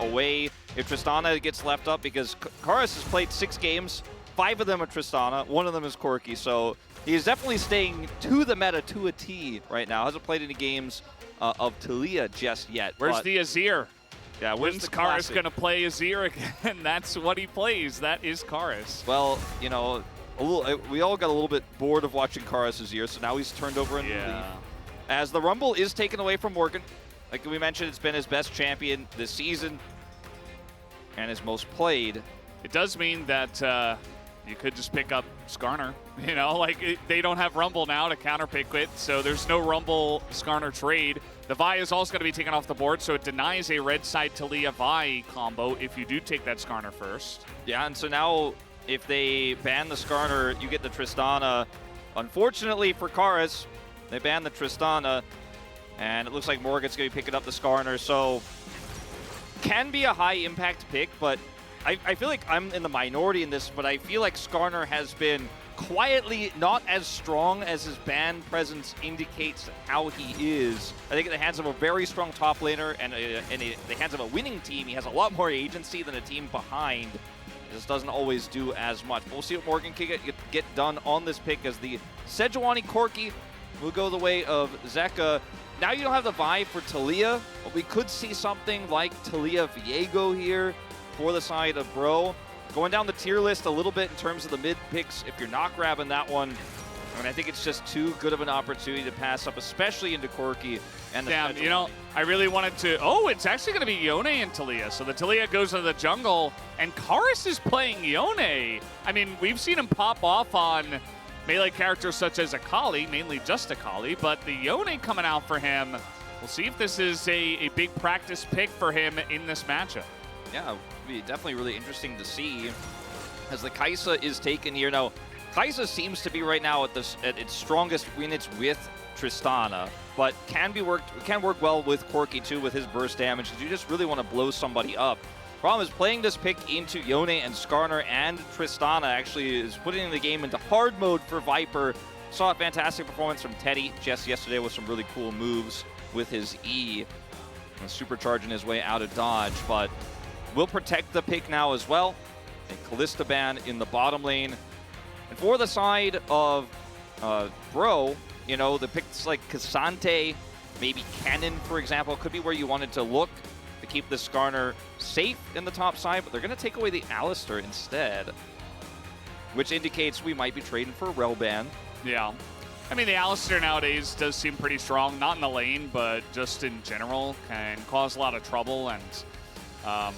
away if Tristana gets left up, because Karis has played 6 games, 5 of them are Tristana, 1 of them is Corki, so he's definitely staying to the meta to a T right now. Hasn't played any games of Taliyah just yet. Where's the Azir? Yeah, where's When's the Karis going to play Azir again? That's what he plays. That is Karis. Well, you know, we all got a little bit bored of watching Karis Azir, so now he's turned over in the lead. As the Rumble is taken away from Morgan. Like we mentioned, it's been his best champion this season and his most played. It does mean that you could just pick up Skarner. You know, like they don't have Rumble now to counterpick it, so there's no Rumble Skarner trade. The Vi is also going to be taken off the board, so it denies a red side Taliyah Vi combo if you do take that Skarner first. Yeah, and so now if they ban the Skarner, you get the Tristana. Unfortunately for Karis, they ban the Tristana, and it looks like Morgan's going to be picking up the Skarner, so can be a high impact pick, but I feel like I'm in the minority in this, but I feel like Skarner has been quietly not as strong as his ban presence indicates how he is. I think in the hands of a very strong top laner and in the hands of a winning team, he has a lot more agency than a team behind. This doesn't always do as much. We'll see what Morgan can get done on this pick, as the Sejuani Corki will go the way of Zeka. Now you don't have the vibe for Taliyah, but we could see something like Taliyah Viego here for the side of Bro. Going down the tier list a little bit in terms of the mid picks, if you're not grabbing that one, I mean, I think it's just too good of an opportunity to pass up, especially into Corki and the Damn, you know, I really wanted to... Oh, it's actually going to be Yone and Taliyah. So the Taliyah goes to the jungle, and Karis is playing Yone. I mean, we've seen him pop off on melee characters such as Akali, mainly just Akali, but the Yone coming out for him. We'll see if this is a big practice pick for him in this matchup. Yeah, it would be definitely really interesting to see as the Kai'Sa is taken here. Now, Kai'Sa seems to be right now at its strongest when it's with Tristana, but can work well with Corki too with his burst damage, because you just really want to blow somebody up. Problem is, playing this pick into Yone and Skarner and Tristana actually is putting the game into hard mode for Viper. Saw a fantastic performance from Teddy just yesterday with some really cool moves with his E, and supercharging his way out of dodge, but will protect the pick now as well. A Kalista ban in the bottom lane. And for the side of Bro, you know, the picks like Cassante, maybe Cannon, for example, could be where you wanted to look to keep the Skarner safe in the top side, but they're going to take away the Alistar instead, which indicates we might be trading for a Relban. Yeah. I mean, the Alistar nowadays does seem pretty strong, not in the lane, but just in general, can cause a lot of trouble, and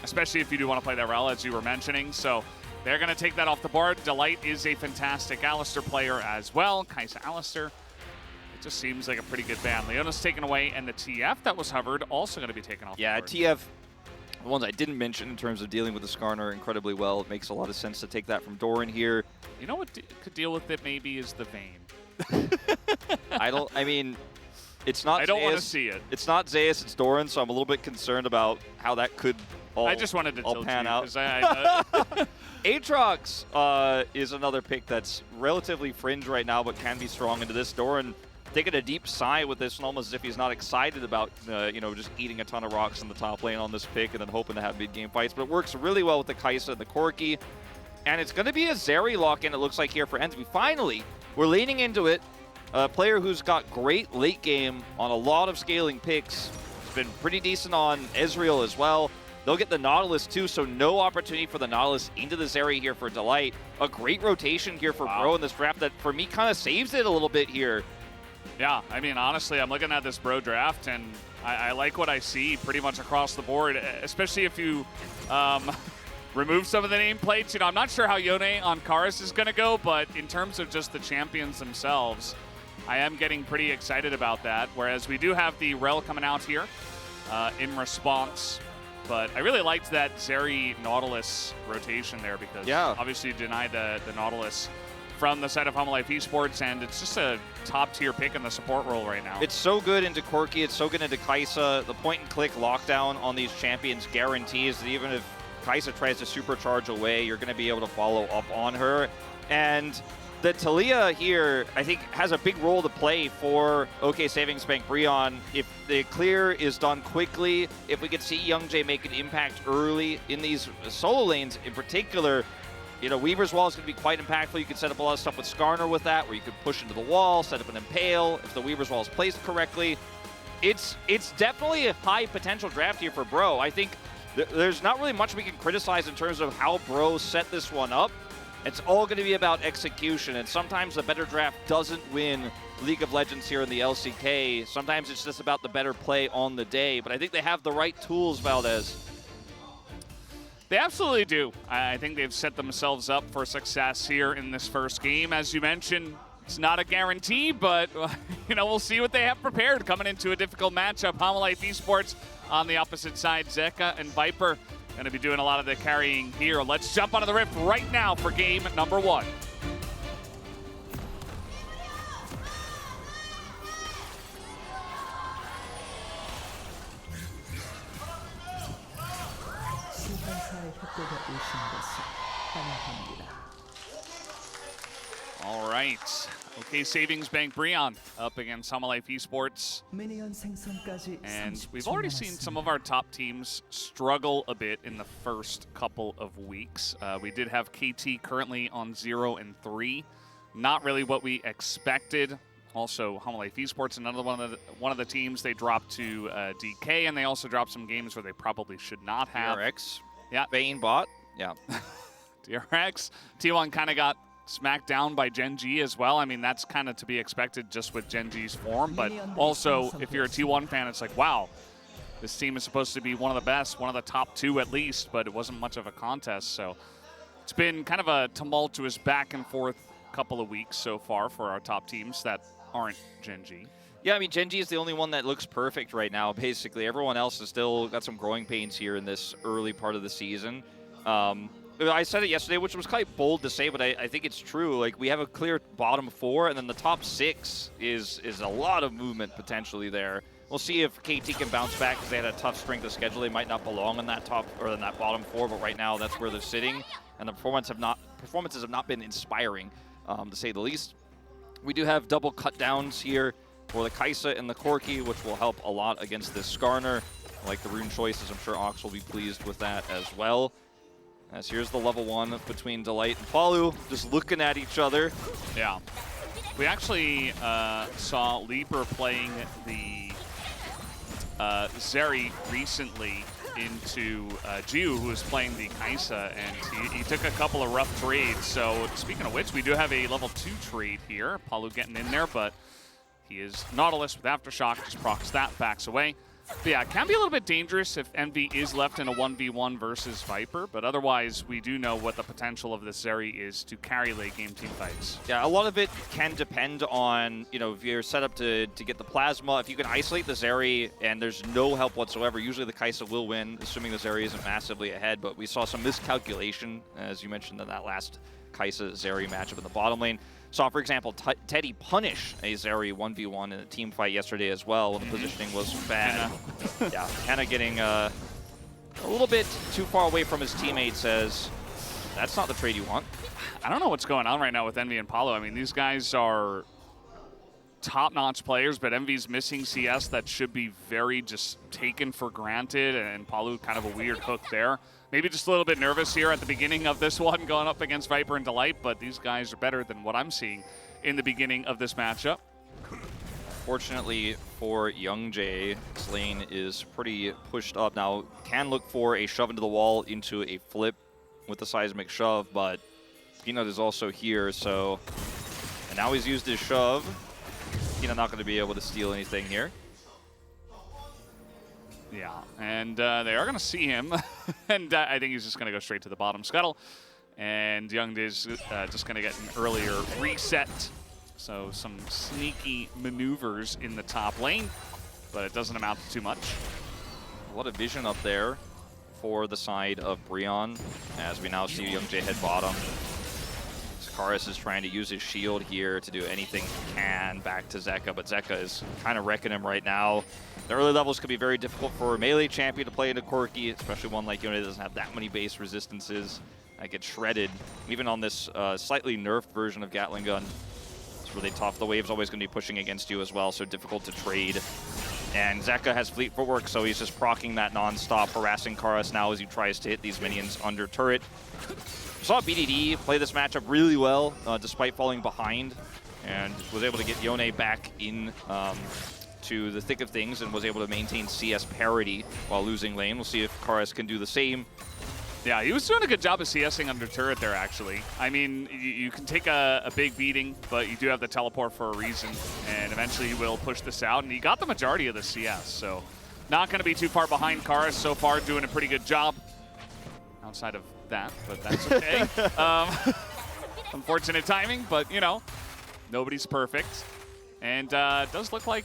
especially if you do want to play that Rel, as you were mentioning. So they're going to take that off the board. Delight is a fantastic Alistar player as well. Kai'Sa Alistar. It just seems like a pretty good ban. Leona's taken away, and the TF that was hovered also going to be taken off the board. Yeah, TF, the ones I didn't mention in terms of dealing with the Skarner incredibly well. It makes a lot of sense to take that from Doran here. You know what could deal with it maybe is the Vayne. I mean, it's not I don't want to Zeus. see it. It's not Zeus, it's Doran, so I'm a little bit concerned about how that could all I just wanted to tilt pan you, out. 'cause I Aatrox is another pick that's relatively fringe right now, but can be strong into this. Doran taking a deep sigh with this, and almost as if he's not excited about, you know, just eating a ton of rocks in the top lane on this pick and then hoping to have mid-game fights. But it works really well with the Kai'Sa and the Corki. And it's going to be a Zeri lock-in, it looks like, here for Ensby. Finally, we're leaning into it. A player who's got great late game on a lot of scaling picks. He's been pretty decent on Ezreal as well. They'll get the Nautilus too, so no opportunity for the Nautilus into this area here for Delight. A great rotation here for Bro in this draft that, for me, kind of saves it a little bit here. Yeah, I mean, honestly, I'm looking at this Bro draft, and I like what I see pretty much across the board, especially if you remove some of the nameplates. You know, I'm not sure how Yone on Karis is going to go, but in terms of just the champions themselves, I am getting pretty excited about that, whereas we do have the Rel coming out here in response. But I really liked that Zeri Nautilus rotation there, because obviously you denied the Nautilus from the side of Home Life Esports, and it's just a top-tier pick in the support role right now. It's so good into Corki, it's so good into Kai'Sa. The point-and-click lockdown on these champions guarantees that even if Kai'Sa tries to supercharge away, you're going to be able to follow up on her. And the Talia here, I think, has a big role to play for OK Savings Bank Breon. If the clear is done quickly, if we could see Youngjae make an impact early in these solo lanes in particular, you know, Weaver's Wall is going to be quite impactful. You can set up a lot of stuff with Skarner with that, where you could push into the wall, set up an Impale. If the Weaver's Wall is placed correctly, it's definitely a high potential draft here for Bro. I think there's not really much we can criticize in terms of how Bro set this one up. It's all going to be about execution, and sometimes a better draft doesn't win League of Legends here in the LCK. Sometimes it's just about the better play on the day, but I think they have the right tools, Valdez. They absolutely do. I think they've set themselves up for success here in this first game. As you mentioned, it's not a guarantee, but you know, we'll see what they have prepared coming into a difficult matchup. Homolife Esports on the opposite side, Zeka and Viper going to be doing a lot of the carrying here. Let's jump onto the Rift right now for game number 1. All right. OK Savings Bank Breon up against Homolife Esports. And we've already seen some of our top teams struggle a bit in the first couple of weeks. We did have KT currently on 0-3. Not really what we expected. Also, Homolife Esports, another one of the teams, they dropped to DK, and they also dropped some games where they probably should not have. DRX. Yeah. Vayne bot. Yeah. DRX. T1 kind of got smacked down by Gen G as well. I mean, that's kind of to be expected just with Gen G's form, but also if you're a T1 fan, it's like, wow, this team is supposed to be one of the best, one of the top 2 at least, but it wasn't much of a contest. So it's been kind of a tumultuous back and forth couple of weeks so far for our top teams that aren't Gen G. Yeah, I mean, Gen G is the only one that looks perfect right now, basically. Everyone else has still got some growing pains here in this early part of the season. I said it yesterday, which was quite bold to say, but I think it's true. Like, we have a clear bottom 4, and then the top 6 is a lot of movement potentially there. We'll see if KT can bounce back because they had a tough strength of schedule. They might not belong in that top or in that bottom 4, but right now that's where they're sitting, and the performances have not been inspiring, to say the least. We do have double cut downs here for the Kai'Sa and the Corki, which will help a lot against this Skarner. Like the rune choices, I'm sure Ox will be pleased with that as well. As here's the level 1 between Delight and Palu, just looking at each other. Yeah. We actually saw Leaper playing the Zeri recently into Jiu, who was playing the Kai'Sa, and he took a couple of rough trades. So speaking of which, we do have a level 2 trade here. Palu getting in there, but he is Nautilus with Aftershock, just procs that, backs away. But yeah, it can be a little bit dangerous if Envy is left in a 1v1 versus Viper, but otherwise we do know what the potential of this Zeri is to carry late game team fights. Yeah, a lot of it can depend on, you know, if you're set up to get the Plasma. If you can isolate the Zeri and there's no help whatsoever, usually the Kai'Sa will win, assuming the Zeri isn't massively ahead, but we saw some miscalculation, as you mentioned in that last Kai'Sa-Zeri matchup in the bottom lane. Saw, for example, Teddy punish a Zeri 1v1 in a team fight yesterday as well when the positioning was bad. Yeah, Kenna getting a little bit too far away from his teammates, as that's not the trade you want. I don't know what's going on right now with Envy and Palu. I mean, these guys are top-notch players, but Envy's missing CS that should be very just taken for granted, and Palu kind of a weird hook there. Maybe just a little bit nervous here at the beginning of this one going up against Viper and Delight, but these guys are better than what I'm seeing in the beginning of this matchup. Fortunately for Youngjae, his lane is pretty pushed up. Now, can look for a shove into the wall into a flip with the seismic shove, but Peanut is also here, so... And now he's used his shove. Peanut not going to be able to steal anything here. Yeah, and they are going to see him, and I think he's just going to go straight to the bottom scuttle. And Young is just going to get an earlier reset. So some sneaky maneuvers in the top lane, but it doesn't amount to too much. A lot of vision up there for the side of Breon, as we now see Youngjae head bottom. Karis is trying to use his shield here to do anything he can back to Zeka, but Zeka is kind of wrecking him right now. The early levels could be very difficult for a melee champion to play into Corki, especially one like Yone that doesn't have that many base resistances. that get shredded. Even on this slightly nerfed version of Gatling gun, it's really tough. The wave's always going to be pushing against you as well, so difficult to trade. And Zeka has fleet footwork, so he's just proccing that non-stop, harassing Karas now as he tries to hit these minions under turret. Saw BDD play this matchup really well, despite falling behind, and was able to get Yone back in to the thick of things and was able to maintain CS parity while losing lane. We'll see if Karas can do the same. Yeah, he was doing a good job of CSing under turret there, actually. I mean, you can take a big beating, but you do have the teleport for a reason, and eventually he will push this out, and he got the majority of the CS, so not going to be too far behind Karas so far, doing a pretty good job outside of that, but that's okay. Unfortunate timing, but, you know, nobody's perfect. And it does look like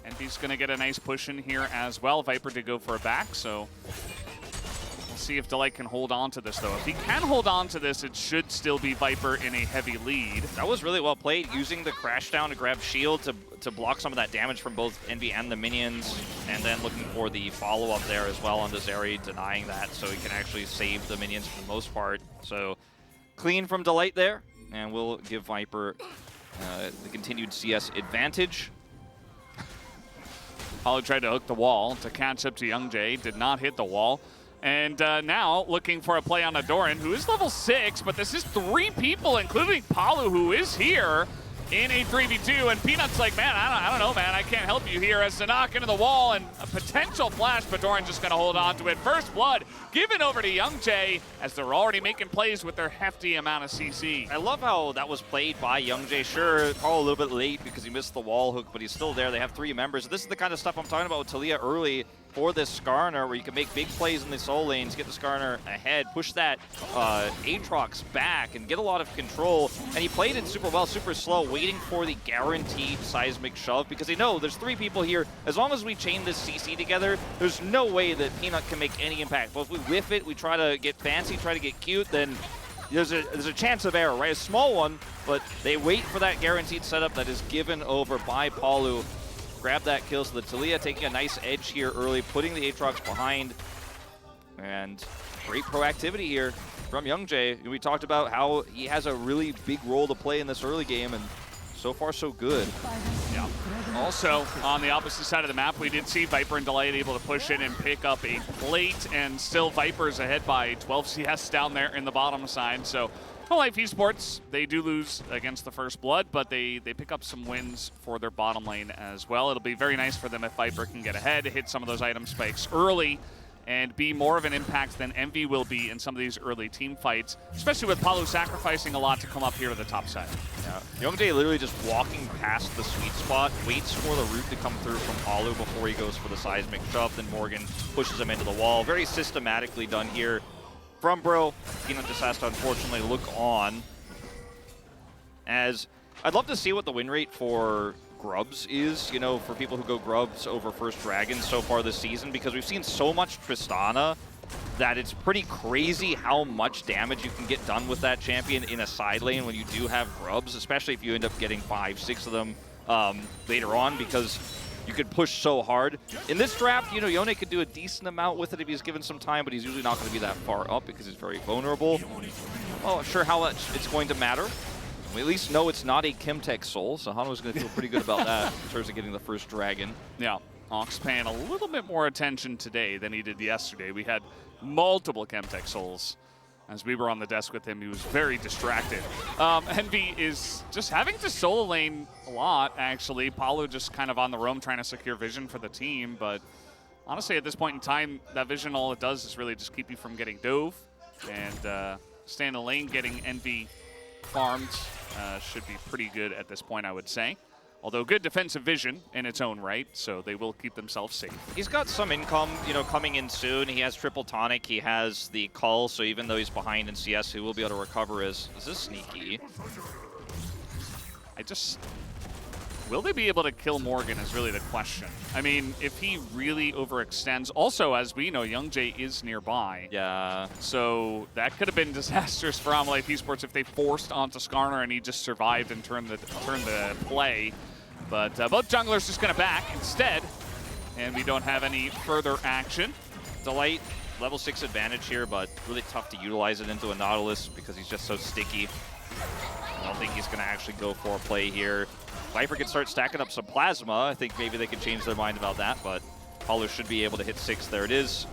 Envy's going to get a nice push in here as well. Viper did go for a back, so we'll see if Delight can hold on to this, though. If he can hold on to this, it should still be Viper in a heavy lead. That was really well played, using the crash down to grab shield to block some of that damage from both Envy and the minions, and then looking for the follow-up there as well on the Zeri, denying that, so he can actually save the minions for the most part. So clean from Delight there, and we'll give Viper the continued CS advantage. Hollow tried to hook the wall to catch up to Youngjae, did not hit the wall. And now looking for a play on Adoran, who is level 6, but this is 3 people, including Palu, who is here in a 3v2. And Peanut's like, man, I don't know, man, I can't help you here, as to knock into the wall and a potential flash, but Adoran just going to hold on to it. First blood given over to Youngjae, as they're already making plays with their hefty amount of CC. I love how that was played by Youngjae. Sure, probably a little bit late because he missed the wall hook, but he's still there. They have 3 members. This is the kind of stuff I'm talking about with Talia early for this Skarner, where you can make big plays in the soul lanes, get the Skarner ahead, push that Aatrox back, and get a lot of control. And he played it super well, super slow, waiting for the guaranteed seismic shove, because they know there's 3 people here. As long as we chain this CC together, there's no way that Peanut can make any impact. But if we whiff it, we try to get fancy, try to get cute, then there's a chance of error, right? A small one, but they wait for that guaranteed setup that is given over by Palu. Grab that kill, so the Talia taking a nice edge here early, putting the Aatrox behind, and great proactivity here from Youngjae. We talked about how he has a really big role to play in this early game, and so far so good. Yeah. Also, on the opposite side of the map, we did see Viper and Delight able to push in and pick up a plate, and still Viper's ahead by 12 CS down there in the bottom side. So Life Esports, they do lose against the First Blood, but they pick up some wins for their bottom lane as well. It'll be very nice for them if Viper can get ahead, hit some of those item spikes early, and be more of an impact than Envy will be in some of these early team fights, especially with Palu sacrificing a lot to come up here to the top side. Yeah. Youngjae literally just walking past the sweet spot, waits for the root to come through from Palu before he goes for the seismic shove, then Morgan pushes him into the wall. Very systematically done here from Bro. Peanut just has to unfortunately look on, as I'd love to see what the win rate for Grubs is, you know, for people who go Grubs over First Dragon so far this season, because we've seen so much Tristana that it's pretty crazy how much damage you can get done with that champion in a side lane when you do have Grubs, especially if you end up getting 5-6 of them later on, because you could push so hard. In this draft, you know, Yone could do a decent amount with it if he's given some time, but he's usually not going to be that far up because he's very vulnerable. Well, sure how much it's going to matter. We at least know it's not a Chemtech soul, so Hano's going to feel pretty good about that in terms of getting the first dragon. Yeah, Ox paying a little bit more attention today than he did yesterday. We had multiple Chemtech souls. As we were on the desk with him, he was very distracted. Envy is just having to solo lane a lot, actually. Palu just kind of on the roam trying to secure vision for the team, but honestly, at this point in time, that vision, all it does is really just keep you from getting dove, and stay in the lane, getting Envy farmed should be pretty good at this point, I would say. Although good defensive vision in its own right, so they will keep themselves safe. He's got some income, you know, coming in soon. He has triple tonic. He has the cull, so even though he's behind in CS, he will be able to recover his... Is this sneaky? Will they be able to kill Morgan is really the question. I mean, if he really overextends... Also, as we know, Youngjae is nearby. Yeah. So that could have been disastrous for Life Esports if they forced onto Skarner and he just survived and turned the play. But both junglers just going to back instead, and we don't have any further action. Delight level 6 advantage here, but really tough to utilize it into a Nautilus because he's just so sticky. I don't think he's going to actually go for a play here. Viper can start stacking up some Plasma. I think maybe they could change their mind about that, but Paulo should be able to hit 6. There it is.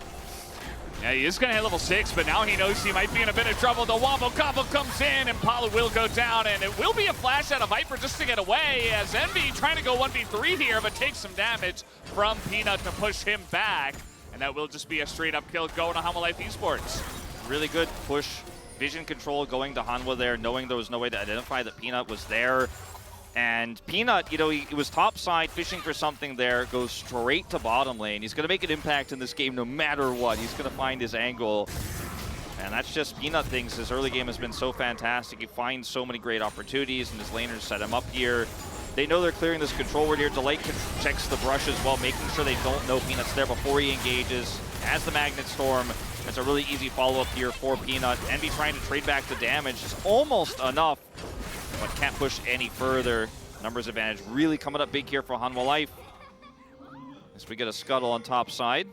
Yeah, he is going to hit level 6, but now he knows he might be in a bit of trouble. The Wombo combo comes in, and Paulo will go down, and it will be a flash out of Viper just to get away, as Envy trying to go 1v3 here, but takes some damage from Peanut to push him back, and that will just be a straight-up kill going to Hanwha Life Esports. Really good push. Vision control going to Hanwha there, knowing there was no way to identify that Peanut was there. And Peanut, you know, he was topside fishing for something there, goes straight to bottom lane. He's going to make an impact in this game no matter what. He's going to find his angle. And that's just Peanut things. His early game has been so fantastic. He finds so many great opportunities, and his laners set him up here. They know they're clearing this control ward here. Delight checks the brush as well, making sure they don't know Peanut's there before he engages. As the Magnet Storm, it's a really easy follow-up here for Peanut. Envy trying to trade back the damage is almost enough, but can't push any further. Numbers advantage really coming up big here for Hanwha Life. As we get a scuttle on top side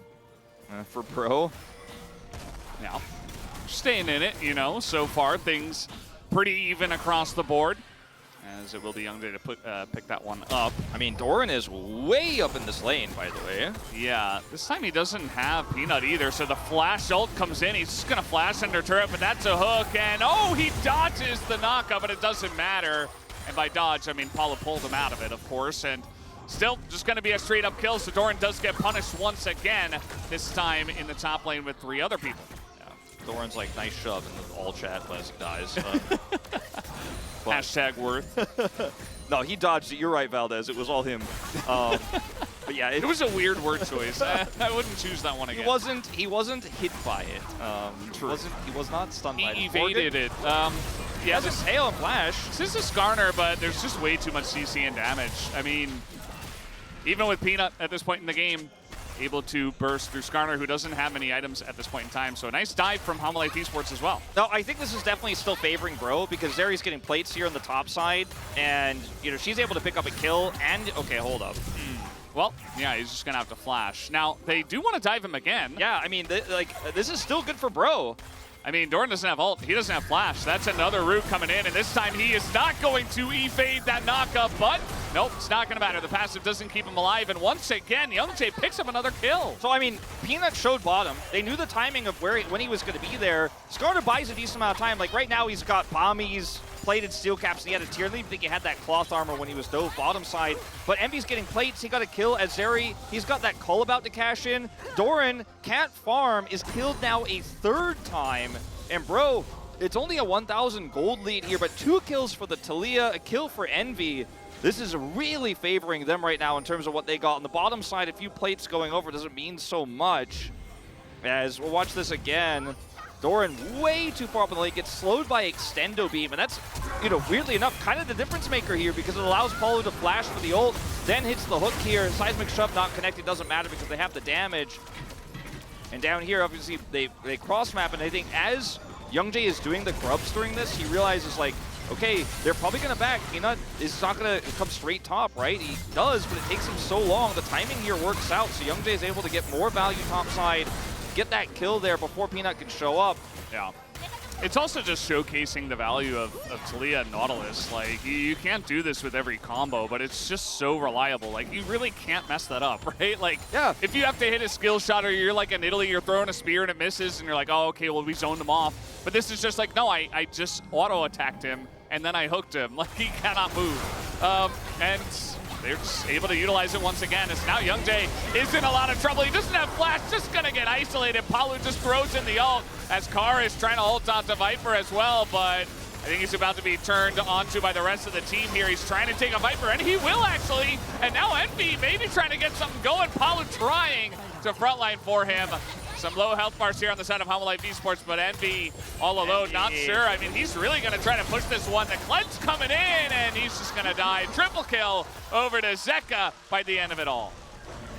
for Pro. Now, staying in it, you know, so far things pretty even across the board. As it will be Youngjae to pick that one up. I mean, Doran is way up in this lane, by the way. Yeah, this time he doesn't have Peanut either, so the flash ult comes in. He's just going to flash under turret, but that's a hook, and oh, he dodges the knockup, but it doesn't matter. And by dodge, I mean Paulo pulled him out of it, of course, and still just going to be a straight-up kill, so Doran does get punished once again, this time in the top lane with 3 other people. Yeah, Doran's like, nice shove in the all chat, Classic dies. Hashtag worth. No, he dodged it. You're right, Valdez. It was all him. But yeah, it was a weird word choice. I wouldn't choose that one again. He wasn't hit by it. True. He was not stunned by it. He evaded it. Yeah, this hail and flash. This is a Skarner, but there's just way too much CC and damage. I mean, even with Peanut at this point in the game, able to burst through Skarner, who doesn't have many items at this point in time. So a nice dive from Hanwha Life Esports as well. No, I think this is definitely still favoring Bro, because Zeri's getting plates here on the top side, and you know she's able to pick up a kill. And okay, hold up. Well, yeah, he's just gonna have to flash. Now they do want to dive him again. Yeah, I mean, this is still good for Bro. I mean, Doran doesn't have ult. He doesn't have flash. That's another route coming in, and this time he is not going to E-fade that knockup, but nope, it's not going to matter. The passive doesn't keep him alive, and once again, Youngjae picks up another kill. So, I mean, Peanut showed bottom. They knew the timing of when he was going to be there. Skarner buys a decent amount of time. Like, right now, he's got bombies, plated steel caps, and he had a tier lead. I think he had that cloth armor when he was dove bottom side. But Envy's getting plates. He got a kill as Zeri. He's got that cull about to cash in. Doran can't farm, is killed now a 3rd time. And Bro, it's only a 1,000 gold lead here, but 2 kills for the Talia, a kill for Envy. This is really favoring them right now in terms of what they got. On the bottom side, a few plates going over doesn't mean so much. As we'll watch this again, Doran way too far up in the lane, gets slowed by Extendo Beam, and that's, you know, weirdly enough, kind of the difference maker here because it allows Paulo to flash for the ult, then hits the hook here. Seismic Shove not connected, doesn't matter because they have the damage. And down here, obviously, they cross-map, and I think as Youngjae is doing the grubs during this, he realizes, like, okay, they're probably going to back. Peanut is not going to come straight top, right? He does, but it takes him so long. The timing here works out, so Youngjae is able to get more value top side, get that kill there before Peanut can show up. Yeah. It's also just showcasing the value of Talia and Nautilus. Like, you can't do this with every combo, but it's just so reliable. Like, you really can't mess that up, right? Like, yeah. If you have to hit a skill shot or you're like in Italy, you're throwing a spear and it misses, and you're like, oh, okay, well, we zoned him off. But this is just like, no, I just auto-attacked him, and then I hooked him. Like, he cannot move. And they're just able to utilize it once again. As now Youngjae is in a lot of trouble. He doesn't have flash, just gonna get isolated. Paulo just throws in the ult as Kara is trying to ult onto Viper as well, but I think he's about to be turned onto by the rest of the team here. He's trying to take a Viper, and he will actually. And now Envy maybe trying to get something going. Paulo trying to frontline for him. Some low health bars here on the side of Hanwha Life Esports, but Envy all alone, not sure. I mean, he's really going to try to push this one. The Cleanse coming in, and he's just going to die. Triple kill over to Zeka by the end of it all.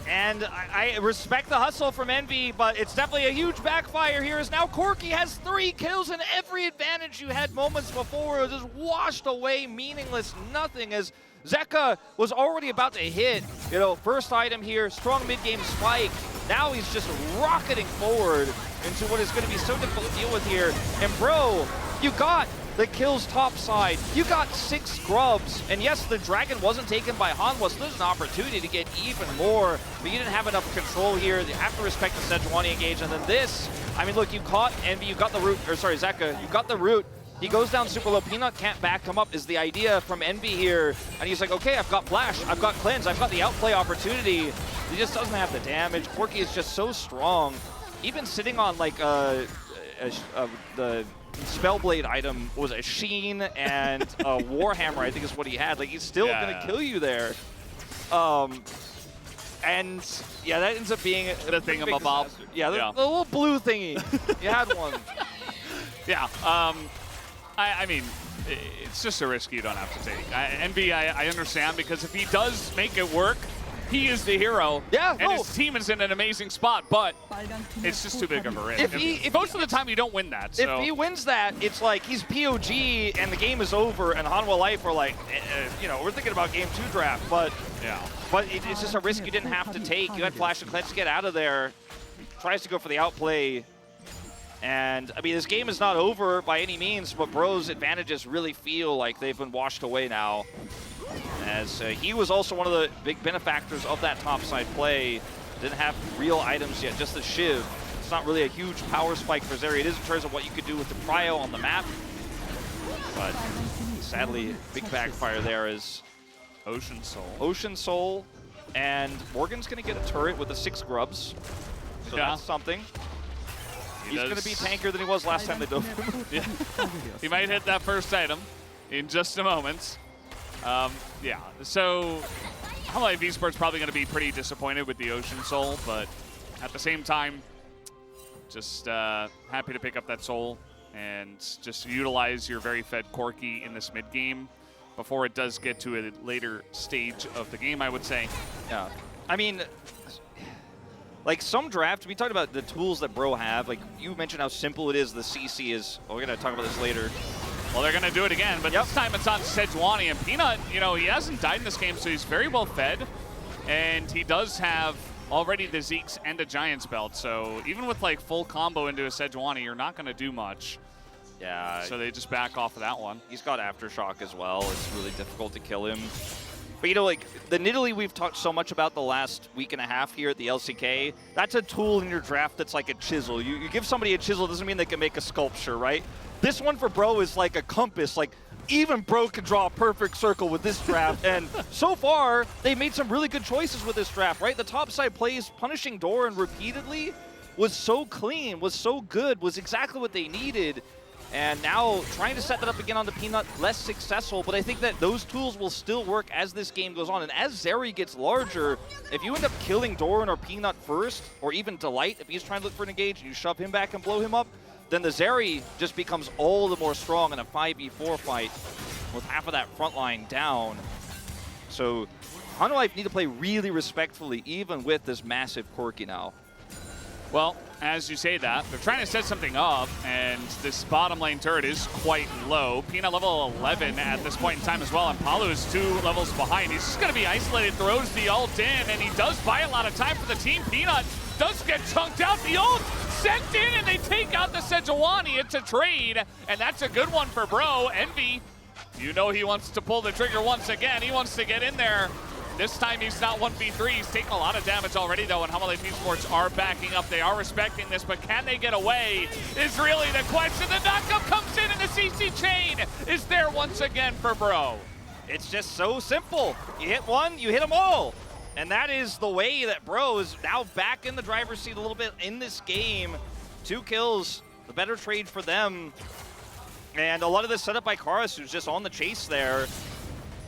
And I respect the hustle from Envy, but it's definitely a huge backfire here as now Corki has 3 kills, and every advantage you had moments before was just washed away, meaningless, nothing, as Zeka was already about to hit, you know, first item here, strong mid-game spike. Now he's just rocketing forward, into what is going to be so difficult to deal with here. And bro, you got the kills topside. You got 6 scrubs. And yes, the dragon wasn't taken by Hanwha, so there's an opportunity to get even more, but you didn't have enough control here. You have to respect the Sejuani engage. And then this, I mean, look, you caught Envy, you got the root, or sorry, Zeka, you got the root. He goes down super low. Peanut can't back him up is the idea from Envy here. And he's like, okay, I've got Flash, I've got Cleanse, I've got the outplay opportunity. He just doesn't have the damage. Corki is just so strong. Even sitting on like the Spellblade item was a Sheen and a Warhammer, I think is what he had. Like, he's still gonna kill you there. And yeah, that ends up being the thingamabob. Yeah, the little blue thingy. You had one. Yeah. I mean, it's just a risk you don't have to take. Envy, I understand, because if he does make it work, he is the hero. Yeah, and his team is in an amazing spot, but it's just too big of a risk. Most of the time, you don't win that. So. If he wins that, it's like he's POG and the game is over, and Hanwha Life are like, you know, we're thinking about Game 2 draft, but it's just a risk you didn't have to take. You had Flash and Cleanse to get out of there. Tries to go for the outplay. And, I mean, this game is not over by any means, but Bro's advantages really feel like they've been washed away now. As he was also one of the big benefactors of that topside play. Didn't have real items yet, just the Shiv. It's not really a huge power spike for Zeri. It is in terms of what you could do with the Prio on the map. But sadly, big backfire there is Ocean Soul. Ocean Soul. And Morgan's going to get a turret with the 6 grubs. So that's something. He's going to be tankier than he was last time they dove him. He might hit that first item in just a moment. Yeah, so Hanwha Esports probably going to be pretty disappointed with the Ocean Soul, but at the same time, just happy to pick up that soul and just utilize your very fed Corki in this mid game before it does get to a later stage of the game, I would say. Yeah, I mean, like some drafts, we talked about the tools that Bro have. Like you mentioned how simple it is, the CC is. Oh, we're going to talk about this later. Well, they're going to do it again, but this time it's on Sejuani. And Peanut, you know, he hasn't died in this game, so he's very well fed. And he does have already the Zeke's and a Giant's belt. So even with like full combo into a Sejuani, you're not going to do much. Yeah. So they just back off of that one. He's got Aftershock as well. It's really difficult to kill him. But, you know, like, the Nidalee we've talked so much about the last week and a half here at the LCK, that's a tool in your draft that's like a chisel. You give somebody a chisel doesn't mean they can make a sculpture, right? This one for Bro is like a compass. Like, even Bro can draw a perfect circle with this draft. And so far, they made some really good choices with this draft, right? The topside plays, punishing Doran repeatedly, was so clean, was so good, was exactly what they needed. And now trying to set that up again on the Peanut, less successful, but I think that those tools will still work as this game goes on. And as Zeri gets larger, if you end up killing Doran or Peanut first, or even Delight, if he's trying to look for an engage and you shove him back and blow him up, then the Zeri just becomes all the more strong in a 5v4 fight with half of that front line down. So Hanwha Life need to play really respectfully, even with this massive Corki now. Well, as you say that, they're trying to set something up, and this bottom lane turret is quite low. Peanut level 11 at this point in time as well, and Palu is 2 levels behind. He's just going to be isolated, throws the ult in, and he does buy a lot of time for the team. Peanut does get chunked out. The ult sent in, and they take out the Sejuani. It's a trade, and that's a good one for Bro. Envy, you know he wants to pull the trigger once again. He wants to get in there. This time he's not 1v3. He's taking a lot of damage already, though, and Hanwha Life Esports are backing up. They are respecting this, but can they get away is really the question. The knockup comes in, and the CC chain is there once again for Bro. It's just so simple. You hit one, you hit them all. And that is the way that Bro is now back in the driver's seat a little bit in this game. 2 kills, the better trade for them. And a lot of this set up by Karis, who's just on the chase there.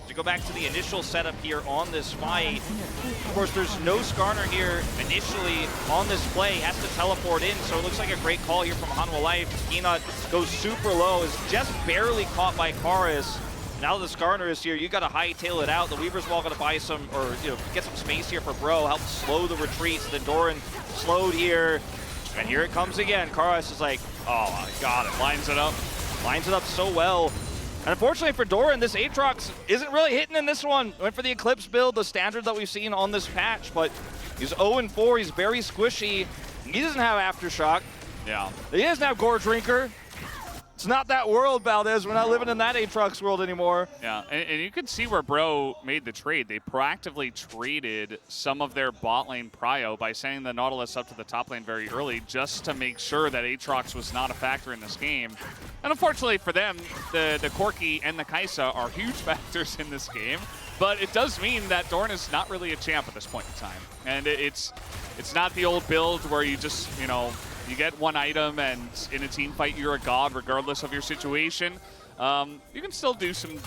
To go back to the initial setup here on this fight. Of course, there's no Skarner here initially on this play. Has to teleport in, so it looks like a great call here from Hanwha Life. Peanut goes super low, is just barely caught by Karis. Now that the Skarner is here, you got to hightail it out. The Weaver's Wall going to buy some, or get some space here for Bro, help slow the retreats. Then Doran slowed here, and here it comes again. Karis is like, oh, I got it. Lines it up so well. And unfortunately for Doran, this Aatrox isn't really hitting in this one. Went for the Eclipse build, the standard that we've seen on this patch, but he's 0-4, he's very squishy. He doesn't have Aftershock. Yeah. He doesn't have Gore Drinker. It's not that world, Valdez. We're not living in that Aatrox world anymore. Yeah, and you can see where Bro made the trade. They proactively traded some of their bot lane prio by sending the Nautilus up to the top lane very early just to make sure that Aatrox was not a factor in this game. And unfortunately for them, the Corki and the Kai'Sa are huge factors in this game. But it does mean that Dorn is not really a champ at this point in time. And it's not the old build where you just, you know, you get one item and in a team fight you're a god regardless of your situation. You can still do some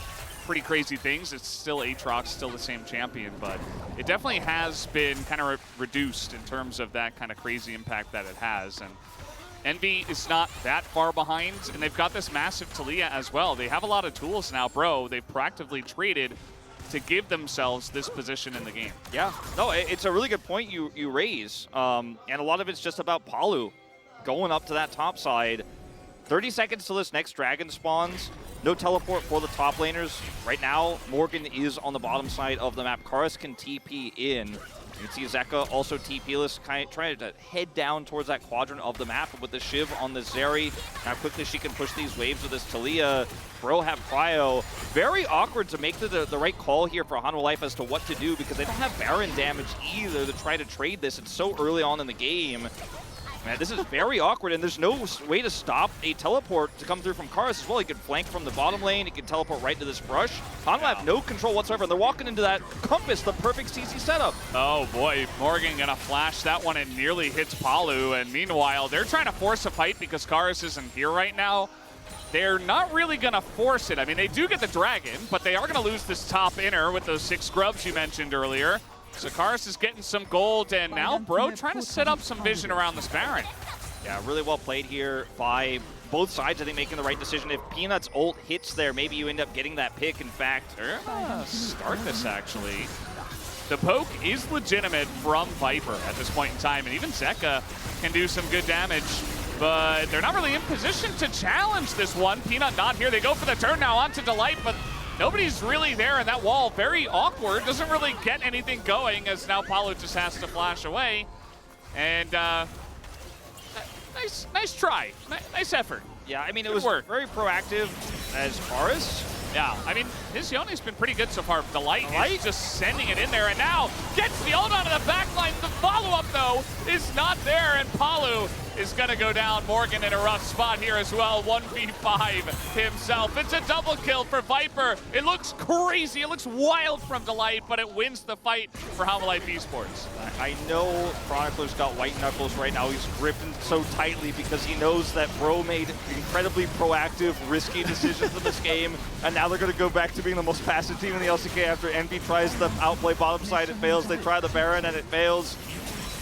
pretty crazy things. It's still Aatrox, still the same champion, but it definitely has been kind of reduced in terms of that kind of crazy impact that it has. And Envy is not that far behind, and they've got this massive Taliyah as well. They have a lot of tools now, Bro. They've proactively traded to give themselves this position in the game. Yeah, no, it's a really good point you raise. And a lot of it's just about Palu going up to that top side. 30 seconds till this next dragon spawns. No teleport for the top laners. Right now, Morgan is on the bottom side of the map. Karis can TP in. You can see Zeka also TP-less, trying to head down towards that quadrant of the map. But with the Shiv on the Zeri, how quickly she can push these waves with this Taliyah. Bro have Cryo. Very awkward to make the right call here for Hanwha Life as to what to do because they don't have Baron damage either to try to trade this. It's so early on in the game. Man, this is very awkward, and there's no way to stop a teleport to come through from Karis as well. He can flank from the bottom lane. He can teleport right to this brush. Hanwha have no control whatsoever, and they're walking into that Compass, the perfect CC setup. Oh boy, Morgan gonna flash that one and nearly hits Palu, and meanwhile, they're trying to force a fight because Karis isn't here right now. They're not really gonna force it. I mean, they do get the dragon, but they are gonna lose this top inner with those 6 scrubs you mentioned earlier. So Karis is getting some gold, and now Bro trying to set up some vision around this Baron. Yeah, really well played here by both sides. I think making the right decision. If Peanut's ult hits there, maybe you end up getting that pick. In fact, they're gonna start this actually. The poke is legitimate from Viper at this point in time, and even Zeka can do some good damage, but they're not really in position to challenge this one. Peanut not here. They go for the turn now onto Delight, but nobody's really there in that wall. Very awkward. Doesn't really get anything going as now Palu just has to flash away. And nice try. Nice effort. Yeah, I mean, Good it was work. very proactive as Karis. Yeah, I mean, his Yone's been pretty good so far. Delight is just sending it in there, and now gets the ult out of the back line. The follow-up, though, is not there, and Palu is going to go down. Morgan in a rough spot here as well. 1v5 himself. It's a double kill for Viper. It looks crazy. It looks wild from Delight, but it wins the fight for Hanwha Life Esports. I know Chronicler's got white knuckles right now. He's gripping so tightly because he knows that Bro made incredibly proactive, risky decisions in this game, and now they're going to go back to being the most passive team in the LCK after Envy tries the outplay bottom side. It fails. They try the Baron, and it fails.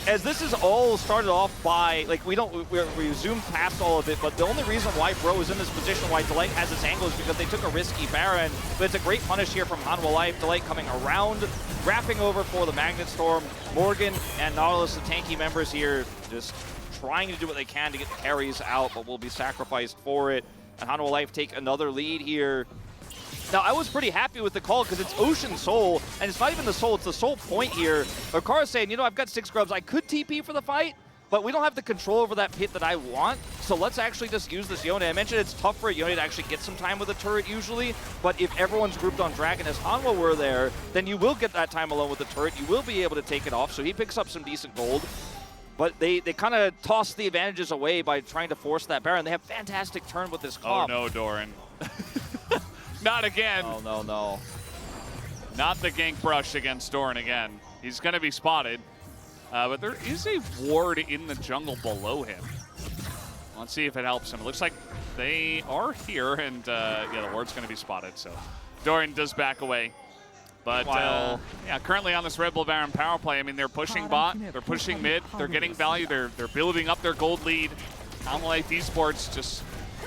As this is all started off by, like, we zoomed past all of it, but the only reason why Bro is in this position, why Delight has this angle, is because they took a risky Baron. But it's a great punish here from Hanwha Life. Delight coming around, wrapping over for the Magnet Storm. Morgan and Nautilus, the tanky members here, just trying to do what they can to get the carries out, but will be sacrificed for it. And Hanwha Life take another lead here. Now, I was pretty happy with the call because it's Ocean Soul, and it's not even the Soul, it's the Soul point here. Okara's saying, you know, I've got 6 scrubs, I could TP for the fight, but we don't have the control over that pit that I want, so let's actually just use this Yone. I mentioned it's tough for Yone to actually get some time with a turret usually, but if everyone's grouped on Dragon as Hanwha were there, then you will get that time alone with the turret, you will be able to take it off, so he picks up some decent gold. But they kind of toss the advantages away by trying to force that Baron. They have fantastic turn with this comp. Oh no, Doran. Not again. Oh, no, no. Not the gank brush against Doran again. He's going to be spotted. But there is a ward in the jungle below him. Let's see if it helps him. It looks like they are here, and yeah, the ward's going to be spotted. So Doran does back away. But yeah, currently on this Red Bull Baron power play, I mean, they're pushing bot, they're pushing mid, they're getting value, they're building up their gold lead. Hanwha Life Esports just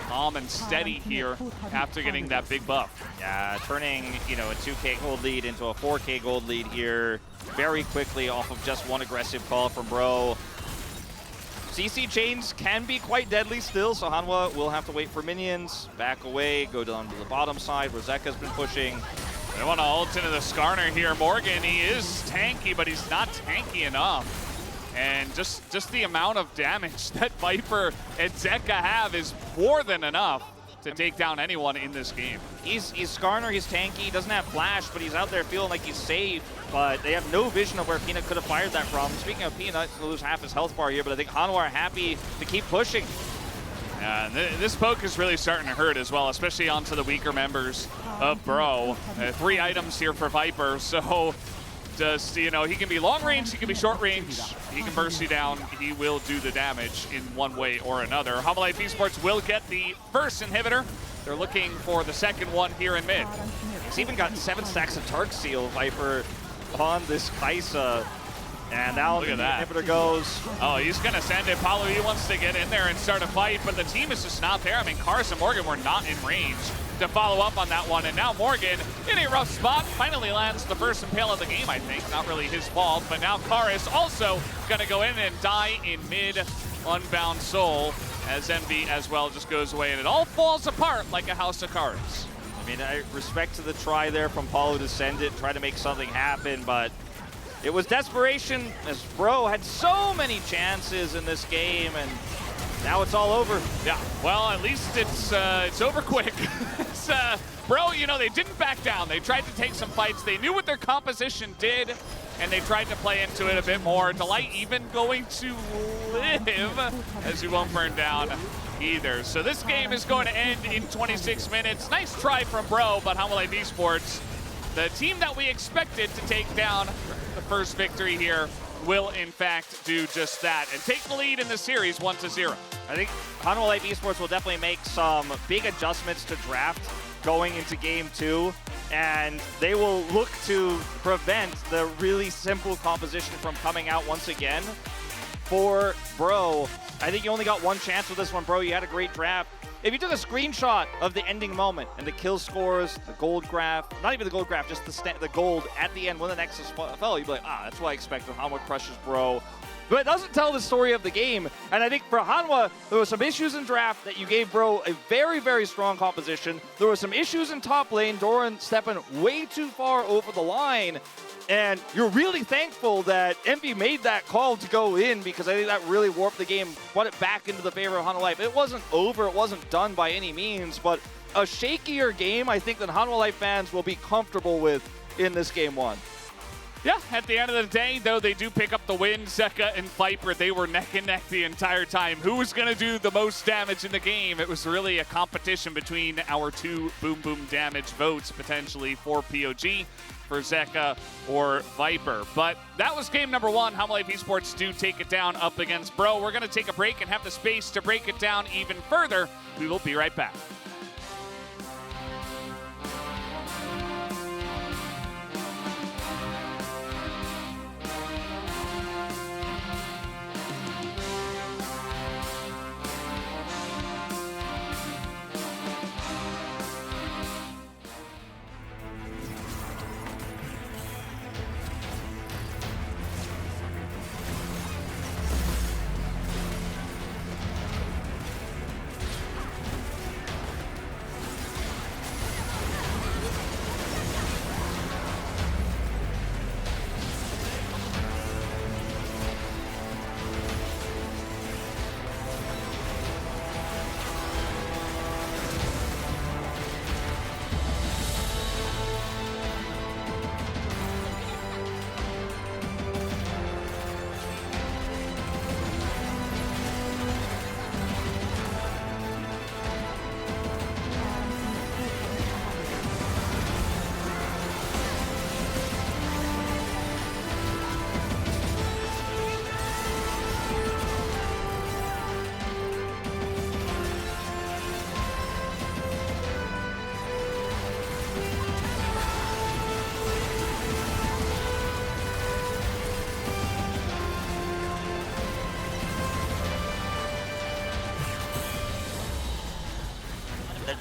calm and steady here after getting that big buff. Yeah, turning, you know, a 2K gold lead into a 4K gold lead here very quickly off of just one aggressive call from Bro. CC chains can be quite deadly still, so Hanwha will have to wait for minions, back away, go down to the bottom side where Zeka's been pushing. They want to ult into the Skarner here. Morgan, he is tanky, but he's not tanky enough. And just the amount of damage that Viper and Zeka have is more than enough to take down anyone in this game. He's Skarner, he's tanky, he doesn't have flash, but he's out there feeling like he's safe. But they have no vision of where Peanut could have fired that from. Speaking of Peanut, he'll lose half his health bar here, but I think Hanwha are happy to keep pushing. Yeah, and this poke is really starting to hurt as well, especially onto the weaker members of Bro. 3 items here for Viper, so just, you know, he can be long range, he can be short range, he can burst you down, he will do the damage in one way or another. HLE Esports will get the first inhibitor. They're looking for the second one here in mid. He's even got 7 stacks of Tark Seal, Viper, on this Kaisa. And now the inhibitor goes. Oh, he's going to send it. Paulo, he wants to get in there and start a fight, but the team is just not there. I mean, Karis and Morgan were not in range to follow up on that one. And now Morgan, in a rough spot, finally lands the first impale of the game, I think. Not really his fault, but now Karis also going to go in and die in mid Unbound Soul as Envy as well just goes away. And it all falls apart like a house of cards. I mean, I respect to the try there from Paulo to send it, try to make something happen, but it was desperation as Bro had so many chances in this game, and now it's all over. Yeah, well, at least it's over quick. Bro, you know, they didn't back down. They tried to take some fights. They knew what their composition did, and they tried to play into it a bit more. Delight even going to live, as he won't burn down either. So this game is going to end in 26 minutes. Nice try from Bro, but HLE Esports, the team that we expected to take down the first victory here, will in fact do just that and take the lead in the series 1-0. I think HLE Esports will definitely make some big adjustments to draft going into game 2, and they will look to prevent the really simple composition from coming out once again. For Bro, I think you only got one chance with this one, Bro. You had a great draft. If you took a screenshot of the ending moment and the kill scores, the gold graph, not even the gold graph, just the gold at the end when the Nexus fell, you'd be like, that's what I expected. Hanwha crushes Bro. But it doesn't tell the story of the game. And I think for Hanwha, there were some issues in draft that you gave Bro a very, very strong composition. There were some issues in top lane, Doran stepping way too far over the line. And you're really thankful that Envy made that call to go in, because I think that really warped the game, brought it back into the favor of HLE. It wasn't over, it wasn't done by any means, but a shakier game I think that HLE fans will be comfortable with in this game 1. Yeah, at the end of the day, though, they do pick up the win. Zeka and Viper, they were neck and neck the entire time. Who was going to do the most damage in the game? It was really a competition between our 2 boom boom damage votes, potentially for POG, for Zeka or Viper. But that was game number 1. HLE Esports do take it down up against Bro. We're going to take a break and have the space to break it down even further. We will be right back.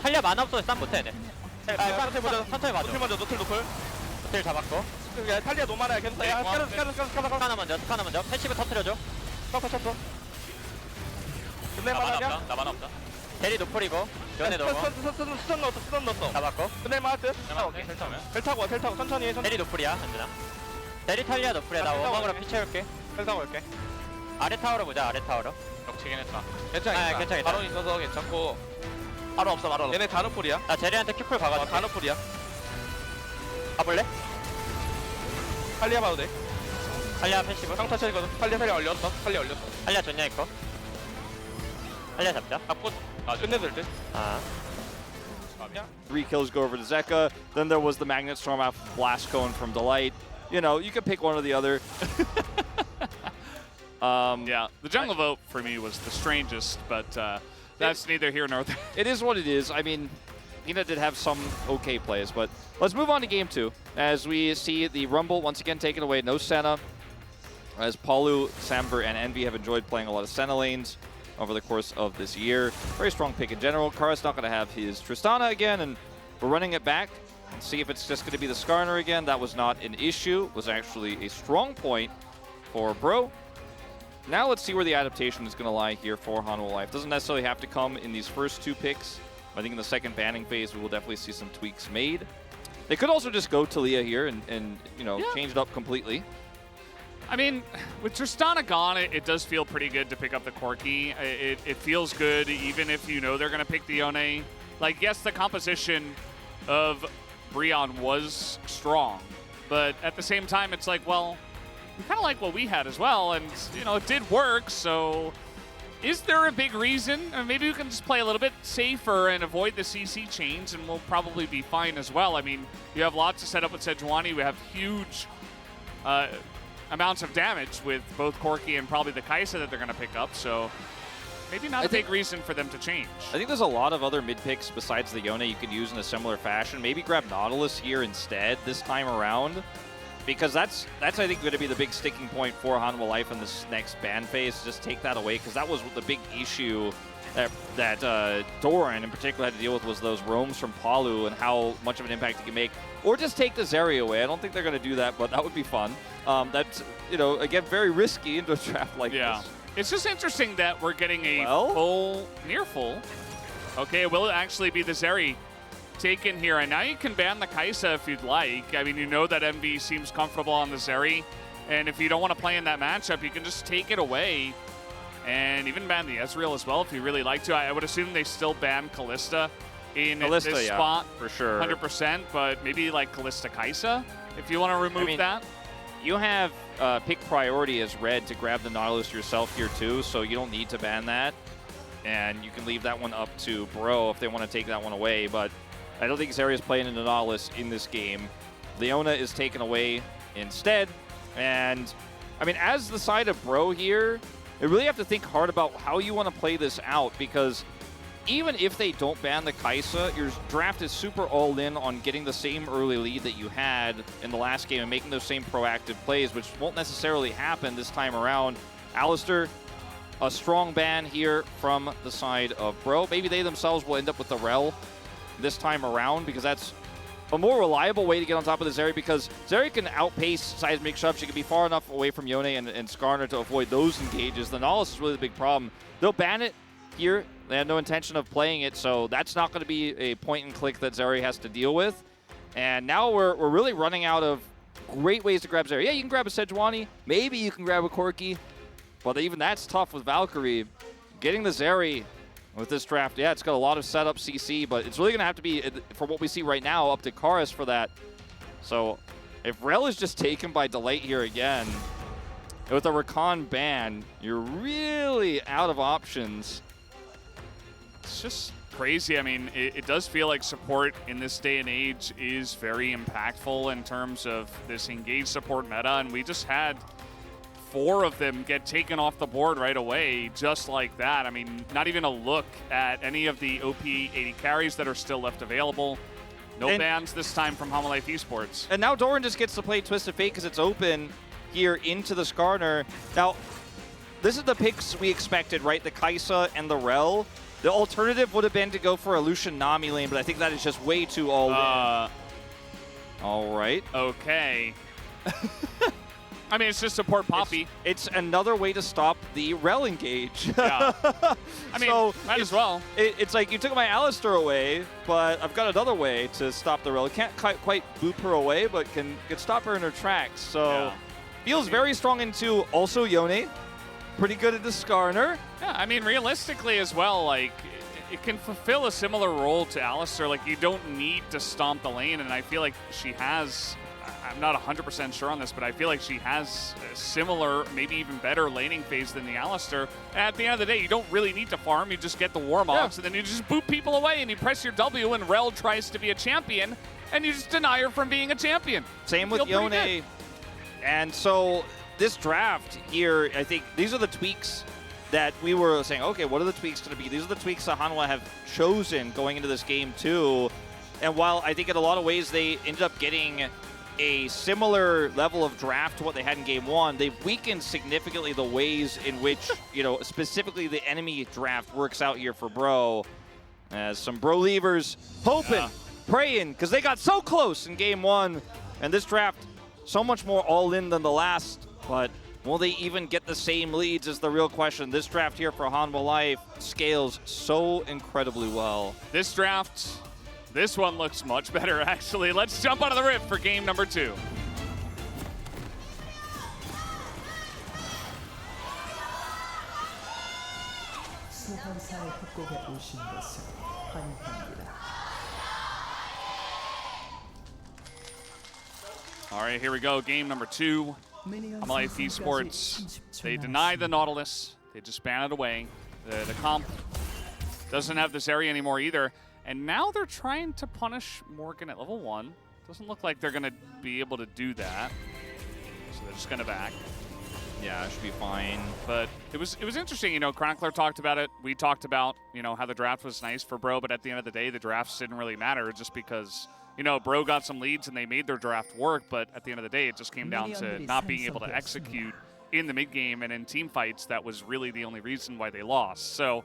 탈리아 만화 없어서 쌈 못해 돼. 노틀 먼저, 천천히 봐줘. 노틀 먼저, 노틀. 노텔 잡았고. 야, 탈리아 노마라야, 계속 야, 스카 하나 먼저. 패시브 터트려줘. 쳤어. 근데 말하냐? 나 만화 없다. 대리 노플이고. 연애 넣어. 수선 넣었어. 잡았고. 근데 마트. 오케이. 텔 타고 천천히. 대리 노플이야, 현준아. 대리 탈리아 노플이야. 나 텔 타고 오막으로 올게. 피 채울게. 텔 타고 올게. 아래 타워로 보자. 아래 타워로. 겹치긴 했다. 괜찮아. 괜찮아. 바로 있어서 괜찮고. 바로 없어, 바로. 얘네 다누풀이야. 나 제리한테 큐풀 박아줘. 다누풀이야. 가볼래? 탈리아 봐도 돼. 탈리아 패시브. 평타 쳐이거든. 탈리아 얼렸어. 탈리아 얼렸어. 탈리아 좋냐 이거? 탈리아 잡자. 잡고 끝내들 듯. 아. 3 kills go over to Zeka. Then there was the Magnet Storm off Blast Cone from Delight. You know, you could pick one or the other. Yeah, the jungle vote for me was the strangest, but that's neither here nor there. It is what it is. I mean, Nina did have some okay plays, but let's move on to game 2 as we see the Rumble once again taken away. No Senna, as Palu, Samber, and Envy have enjoyed playing a lot of Senna lanes over the course of this year. Very strong pick in general. Kara's not going to have his Tristana again, and we're running it back and see if it's just going to be the Skarner again. That was not an issue. It was actually a strong point for Bro. Now let's see where the adaptation is going to lie here for Hanwha Life. Doesn't necessarily have to come in these first 2 picks. I think in the second banning phase, we will definitely see some tweaks made. They could also just go Talia here and you know, change it up completely. I mean, with Tristana gone, it does feel pretty good to pick up the Corki. It feels good, even if you know they're going to pick the Yone. Like, yes, the composition of Brionne was strong, but at the same time, it's like, well, we kind of like what we had as well, and, you know, it did work, so is there a big reason? Maybe we can just play a little bit safer and avoid the CC chains, and we'll probably be fine as well. I mean, you have lots to set up with Sejuani. We have huge amounts of damage with both Corki and probably the Kai'Sa that they're going to pick up, so maybe not a big reason for them to change. I think there's a lot of other mid picks besides the Yone you could use in a similar fashion. Maybe grab Nautilus here instead this time around, because that's I think going to be the big sticking point for Hanwha Life in this next ban phase. Just take that away, because that was the big issue that Doran in particular had to deal with, was those roams from Palu and how much of an impact he can make. Or just take the Zeri away. I don't think they're going to do that, but that would be fun. That's, you know, again, very risky into a draft like this. It's just interesting that we're getting a full, near full. Okay, will it actually be the Zeri taken here? And now you can ban the Kai'Sa if you'd like. I mean, you know that Envy seems comfortable on the Zeri. And if you don't want to play in that matchup, you can just take it away. And even ban the Ezreal as well if you really like to. I would assume they still ban Kalista in this spot. For sure. 100%, but maybe like Kalista Kai'Sa if you want to remove that. You have pick priority as red to grab the Nautilus yourself here too, so you don't need to ban that. And you can leave that one up to Bro if they want to take that one away, but I don't think Zeri is playing into Nautilus in this game. Leona is taken away instead, and I mean, as the side of Bro here, you really have to think hard about how you want to play this out, because even if they don't ban the Kai'Sa, your draft is super all in on getting the same early lead that you had in the last game and making those same proactive plays, which won't necessarily happen this time around. Alistair, a strong ban here from the side of Bro. Maybe they themselves will end up with the Rel this time around, because that's a more reliable way to get on top of the Zeri, because Zeri can outpace seismic shoves. She can be far enough away from Yone and Skarner to avoid those engages. The Nautilus is really the big problem. They'll ban it here. They have no intention of playing it, so that's not going to be a point and click that Zeri has to deal with. And now we're really running out of great ways to grab Zeri. Yeah, you can grab a Sejuani. Maybe you can grab a Corki, but even that's tough with Valkyrie. Getting the Zeri with this draft, yeah, it's got a lot of setup CC, but it's really going to have to be, for what we see right now, up to Karis for that. So if Rel is just taken by Delight here again, with a Rakan ban, you're really out of options. It's just crazy. I mean, it does feel like support in this day and age is very impactful in terms of this engaged support meta, and we just had 4 of them get taken off the board right away, just like that. I mean, not even a look at any of the OP 80 carries that are still left available. No bans this time from Hanwha Life Esports. And now Doran just gets to play Twisted Fate because it's open here into the Skarner. Now, this is the picks we expected, right? The Kai'Sa and the Rel. The alternative would have been to go for a Lucian Nami lane, but I think that is just way too all in. All right. Okay. I mean, it's just support Poppy. It's another way to stop the Rel engage. Yeah. I mean, so might as well. It's like you took my Alistair away, but I've got another way to stop the Rel. It can't quite boop her away, but can stop her in her tracks. So feels very strong into also Yone. pretty good at the Skarner. Yeah, I mean, realistically as well, like, it can fulfill a similar role to Alistar. Like, you don't need to stomp the lane, and I feel like she has, I'm not 100% sure on this, but I feel like she has a similar, maybe even better laning phase than the Alistar. And at the end of the day, you don't really need to farm. You just get the Warmogs, and then you just boot people away, and you press your W, and Rel tries to be a champion, and you just deny her from being a champion. Same with Yone. And so this draft here, I think these are the tweaks that we were saying, okay, what are the tweaks going to be? These are the tweaks that Hanwha have chosen going into this game too. And while I think in a lot of ways they ended up getting a similar level of draft to what they had in game one, they've weakened significantly the ways in which, you know, specifically the enemy draft works out here for Bro. As some Bro leavers hoping, praying, because they got so close in game one. And this draft, so much more all-in than the last, but will they even get the same leads is the real question. This draft here for Hanwha Life scales so incredibly well. This draft, this one looks much better, actually. Let's jump out of the rift for game number 2. All right, here we go. Game number 2. Hanwha Life Esports, they deny the Nautilus. They just ban it away. The comp doesn't have this area anymore either. And now they're trying to punish Morgan at level 1. Doesn't look like they're going to be able to do that. So they're just going to back. Yeah, it should be fine. But it was interesting, you know, Chronicler talked about it. We talked about, you know, how the draft was nice for Bro, but at the end of the day, the drafts didn't really matter just because, you know, Bro got some leads and they made their draft work, but at the end of the day, it just came down to not being able to execute in the mid game and in team fights. That was really the only reason why they lost. So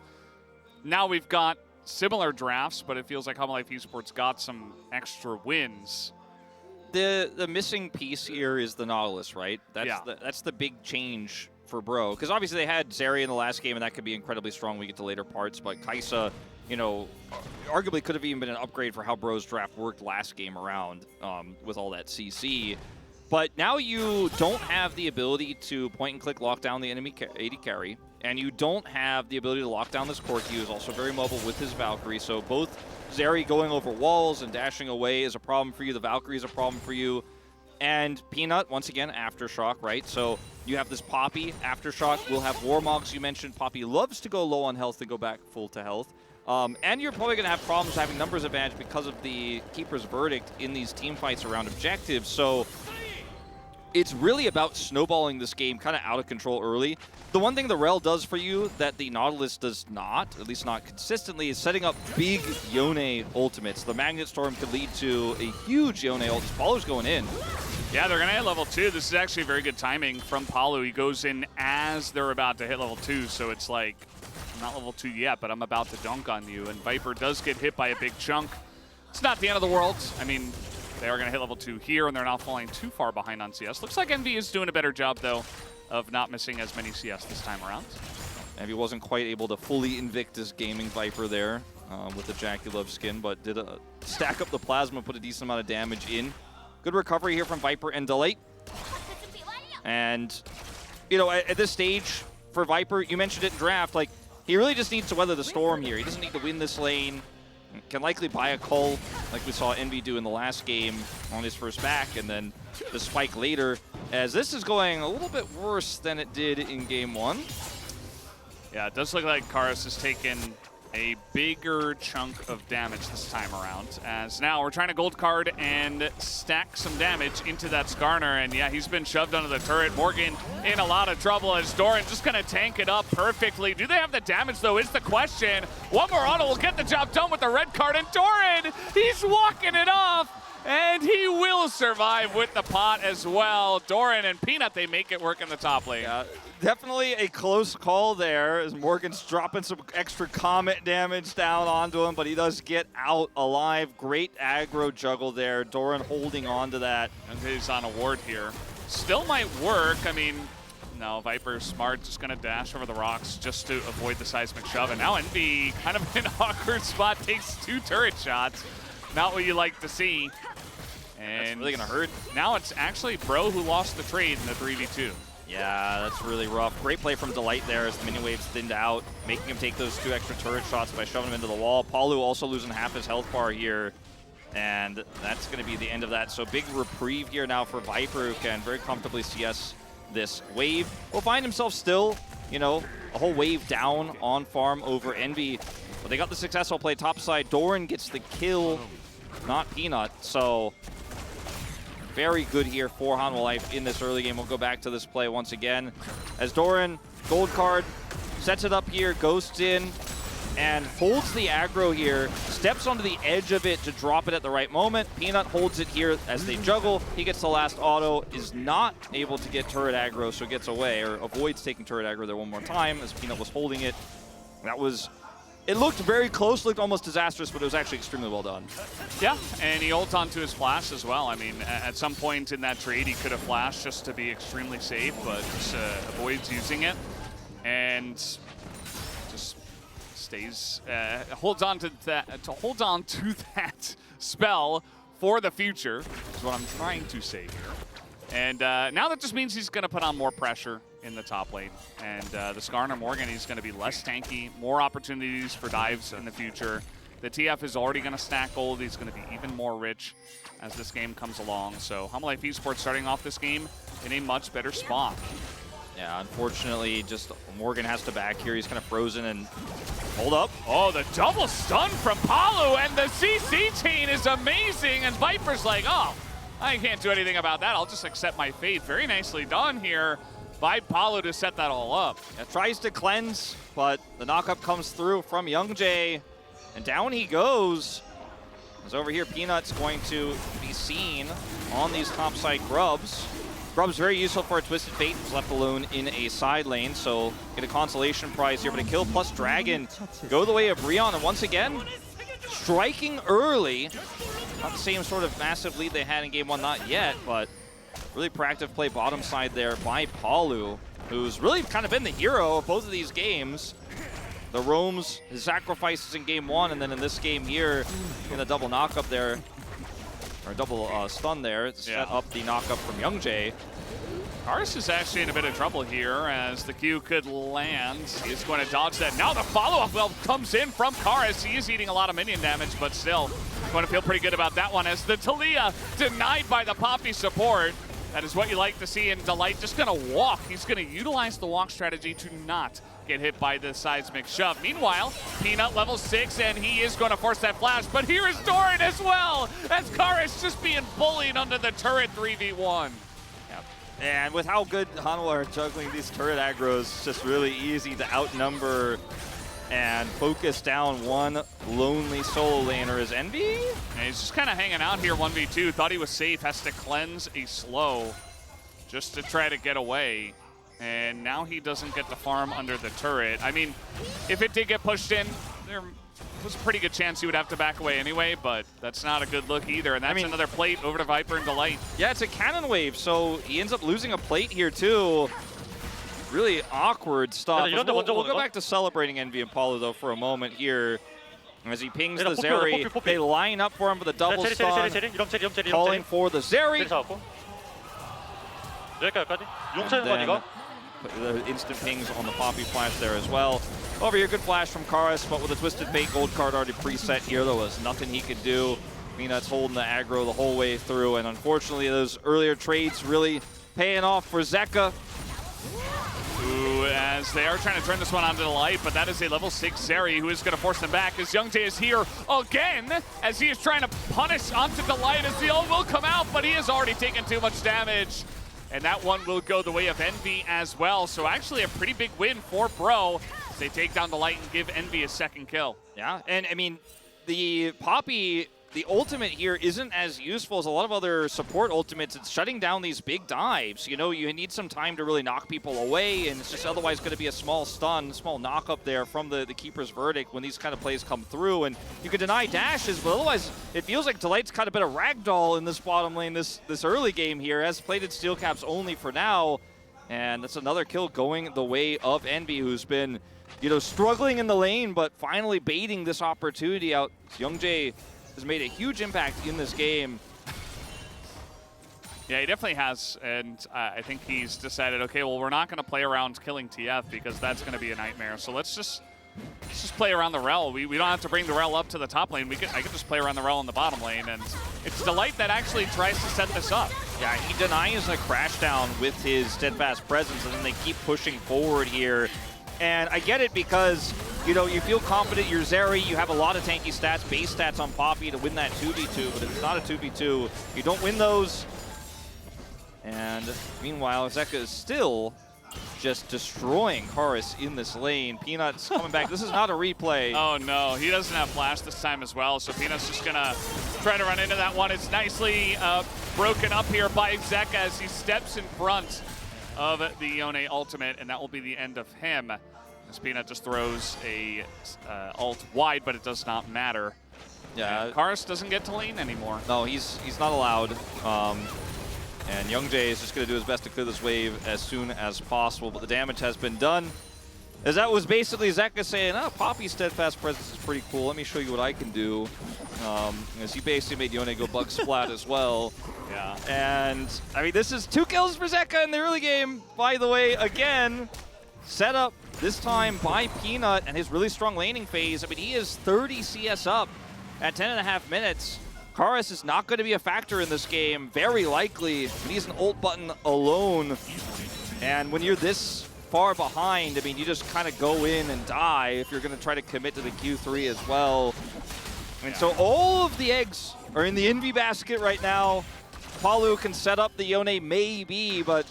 now we've got similar drafts, but it feels like Hanwha Life Esports got some extra wins. The missing piece here is the Nautilus, right? That's the big change for Bro. Because obviously they had Zeri in the last game, and that could be incredibly strong when we get to later parts. But Kai'Sa, you know, arguably could have even been an upgrade for how Bro's draft worked last game around with all that CC. But now you don't have the ability to point-and-click lock down the enemy AD carry, and you don't have the ability to lock down this Corki, who is also very mobile with his Valkyrie. So both Zeri going over walls and dashing away is a problem for you. The Valkyrie is a problem for you. And Peanut, once again, Aftershock, right? So you have this Poppy, Aftershock. We'll have Warmogs, you mentioned. Poppy loves to go low on health and go back full to health. And you're probably going to have problems having numbers advantage because of the Keeper's Verdict in these team fights around objectives. So it's really about snowballing this game kind of out of control early. The one thing the Rel does for you that the Nautilus does not, at least not consistently, is setting up big Yone ultimates. The Magnet Storm could lead to a huge Yone ult. Palu's going in. Yeah, they're going to hit level 2. This is actually very good timing from Palu. He goes in as they're about to hit level 2, so it's like, I'm not level 2 yet, but I'm about to dunk on you. And Viper does get hit by a big chunk. It's not the end of the world. I mean, they are going to hit level 2 here, and they're not falling too far behind on CS. Looks like Envy is doing a better job, though, of not missing as many CS this time around. Envy wasn't quite able to fully Invictus gaming Viper there with the Jackie skin, but did stack up the plasma, put a decent amount of damage in. Good recovery here from Viper and Delight. And, you know, at this stage for Viper, you mentioned it in draft, like, he really just needs to weather the storm here. He doesn't need to win this lane. Can likely buy a cull, like we saw Envy do in the last game on his first back, and then the spike later, as this is going a little bit worse than it did in game 1. Yeah, it does look like Karis has taken a bigger chunk of damage this time around, as now we're trying to gold card and stack some damage into that Skarner, and yeah, he's been shoved under the turret. Morgan in a lot of trouble as Doran just gonna tank it up perfectly. Do they have the damage though is the question. One more auto will get the job done with the red card, and Doran, he's walking it off, and he will survive with the pot as well. Doran and Peanut, they make it work in the top lane. Yeah, definitely a close call there as Morgan's dropping some extra Comet damage down onto him, but he does get out alive. Great aggro juggle there. Doran holding on to that. And he's on a ward here. Still might work. I mean, no, Viper's smart, just gonna dash over the rocks just to avoid the seismic shove. And now Envy, kind of in an awkward spot, takes 2 turret shots. Not what you like to see. And that's really gonna hurt. Now it's actually Bro who lost the trade in the 3v2. Yeah, that's really rough. Great play from Delight there as the mini waves thinned out, making him take those 2 extra turret shots by shoving him into the wall. Palu also losing half his health bar here, and that's going to be the end of that. So big reprieve here now for Viper, who can very comfortably CS this wave. Will find himself still, you know, a whole wave down on farm over Envy, but they got the successful play topside. Doran gets the kill, not Peanut, so very good here for Hanwha Life in this early game. We'll go back to this play once again as Doran, gold card, sets it up here, ghosts in, and holds the aggro here, steps onto the edge of it to drop it at the right moment. Peanut holds it here as they juggle. He gets the last auto, is not able to get turret aggro, so gets away, or avoids taking turret aggro there one more time as Peanut was holding it. That was, it looked very close, looked almost disastrous, but it was actually extremely well done. Yeah, and he ults onto his flash as well. I mean, at some point in that trade, he could have flashed just to be extremely safe, but just avoids using it. And just stays, holds on to that spell for the future, is what I'm trying to say here. And now that just means he's going to put on more pressure in the top lane. And the Skarner Morgan, he's going to be less tanky, more opportunities for dives in the future. The TF is already going to stack gold. He's going to be even more rich as this game comes along. So Hanwha Life Esports starting off this game in a much better spot. Yeah, unfortunately, just Morgan has to back here. He's kind of frozen and hold up. Oh, the double stun from Palu, and the CC chain is amazing. And Viper's like, oh, I can't do anything about that. I'll just accept my fate. Very nicely done here by Palu to set that all up. Yeah, tries to cleanse, but the knockup comes through from Youngjae, and down he goes. As over here, Peanut's going to be seen on these topside grubs. Grub's very useful for a Twisted Fate, who's left alone in a side lane, so get a consolation prize here, but a kill plus Dragon go the way of Rion, and once again, striking early. Not the same sort of massive lead they had in game 1, not yet, but really proactive play bottom side there by Palu, who's really kind of been the hero of both of these games. The roams, his sacrifices in game 1, and then in this game here, in the double knockup there, or double stun there, set up the knockup from Youngjae. Karis is actually in a bit of trouble here as the Q could land. He's going to dodge that. Now the follow-up well comes in from Karis. He is eating a lot of minion damage, but still going to feel pretty good about that one as the Talia denied by the Poppy support. That is what you like to see, and Delight just going to walk. He's going to utilize the walk strategy to not get hit by the seismic shove. Meanwhile, Peanut level 6, and he is going to force that flash, but here is Doran as well, as Karis just being bullied under the turret 3v1. And with how good Hanwha are juggling these turret aggros, it's just really easy to outnumber and focus down one lonely solo laner as Envy. And he's just kind of hanging out here 1v2. Thought he was safe, has to cleanse a slow just to try to get away. And now he doesn't get to farm under the turret. I mean, if it did get pushed in, there was a pretty good chance he would have to back away anyway, but that's not a good look either. And that's another plate over to Viper and Delight. Yeah, it's a cannon wave, so he ends up losing a plate here too. Really awkward stuff. We'll go back to celebrating Envy and Palu though for a moment here. As he pings the Zeri, they line up for him with a double stun, calling for the Zeri. The instant pings on the Poppy flash there as well. Over here, good flash from Karis, but with a Twisted Fate gold card already preset here, there was nothing he could do. Peanut's holding the aggro the whole way through, and unfortunately those earlier trades really paying off for Zeka. Ooh, as they are trying to turn this one onto the light, but that is a level 6 Zeri who is going to force them back as Youngjae is here again as he is trying to punish onto the light as the ult will come out, but he has already taken too much damage. And that one will go the way of Envy as well. So actually a pretty big win for Bro as they take down the light and give Envy a second kill. Yeah, and I mean, the Poppy, the ultimate here isn't as useful as a lot of other support ultimates. It's shutting down these big dives. You know, you need some time to really knock people away, and it's just otherwise going to be a small stun, small knock up there from the Keeper's Verdict when these kind of plays come through. And you can deny dashes, but otherwise it feels like Delight's kind of been a ragdoll in this bottom lane this early game here, has plated steel caps only for now. And that's another kill going the way of Envy, who's been, you know, struggling in the lane, but finally baiting this opportunity out. Youngjae has made a huge impact in this game. Yeah, he definitely has, and I think he's decided, okay, well, we're not going to play around killing TF because that's going to be a nightmare. So let's just play around the rel. We don't have to bring the rel up to the top lane. I could just play around the rel in the bottom lane, and it's Delight that actually tries to set this up. Yeah, he denies a crash down with his steadfast presence, and then they keep pushing forward here. And I get it because, you know, you feel confident you're Zeri, you have a lot of tanky stats, base stats on Poppy to win that 2v2, but if it's not a 2v2, you don't win those. And meanwhile, Zeka is still just destroying Chorus in this lane. Peanut's coming back. This is not a replay. Oh no, he doesn't have flash this time as well, so Peanut's just gonna try to run into that one. It's nicely broken up here by Zeka as he steps in front of the Yone ultimate, and that will be the end of him. As Peanut just throws a ult wide, but it does not matter. Yeah, Chorus doesn't get to lane anymore. No, he's not allowed. And Young Jay is just going to do his best to clear this wave as soon as possible, but the damage has been done. As that was basically Zeka saying, oh, Poppy's steadfast presence is pretty cool. Let me show you what I can do. As he basically made Yone go bug splat as well. Yeah. And, I mean, this is 2 kills for Zeka in the early game. By the way, again, set up this time by Peanut and his really strong laning phase. I mean, he is 30 CS up at 10.5 minutes. Chorus is not going to be a factor in this game, very likely. He needs an ult button alone. And when you're this far behind, I mean, you just kind of go in and die if you're going to try to commit to the Q3 as well. And so all of the eggs are in the Envy basket right now. Palu can set up the Yone maybe, but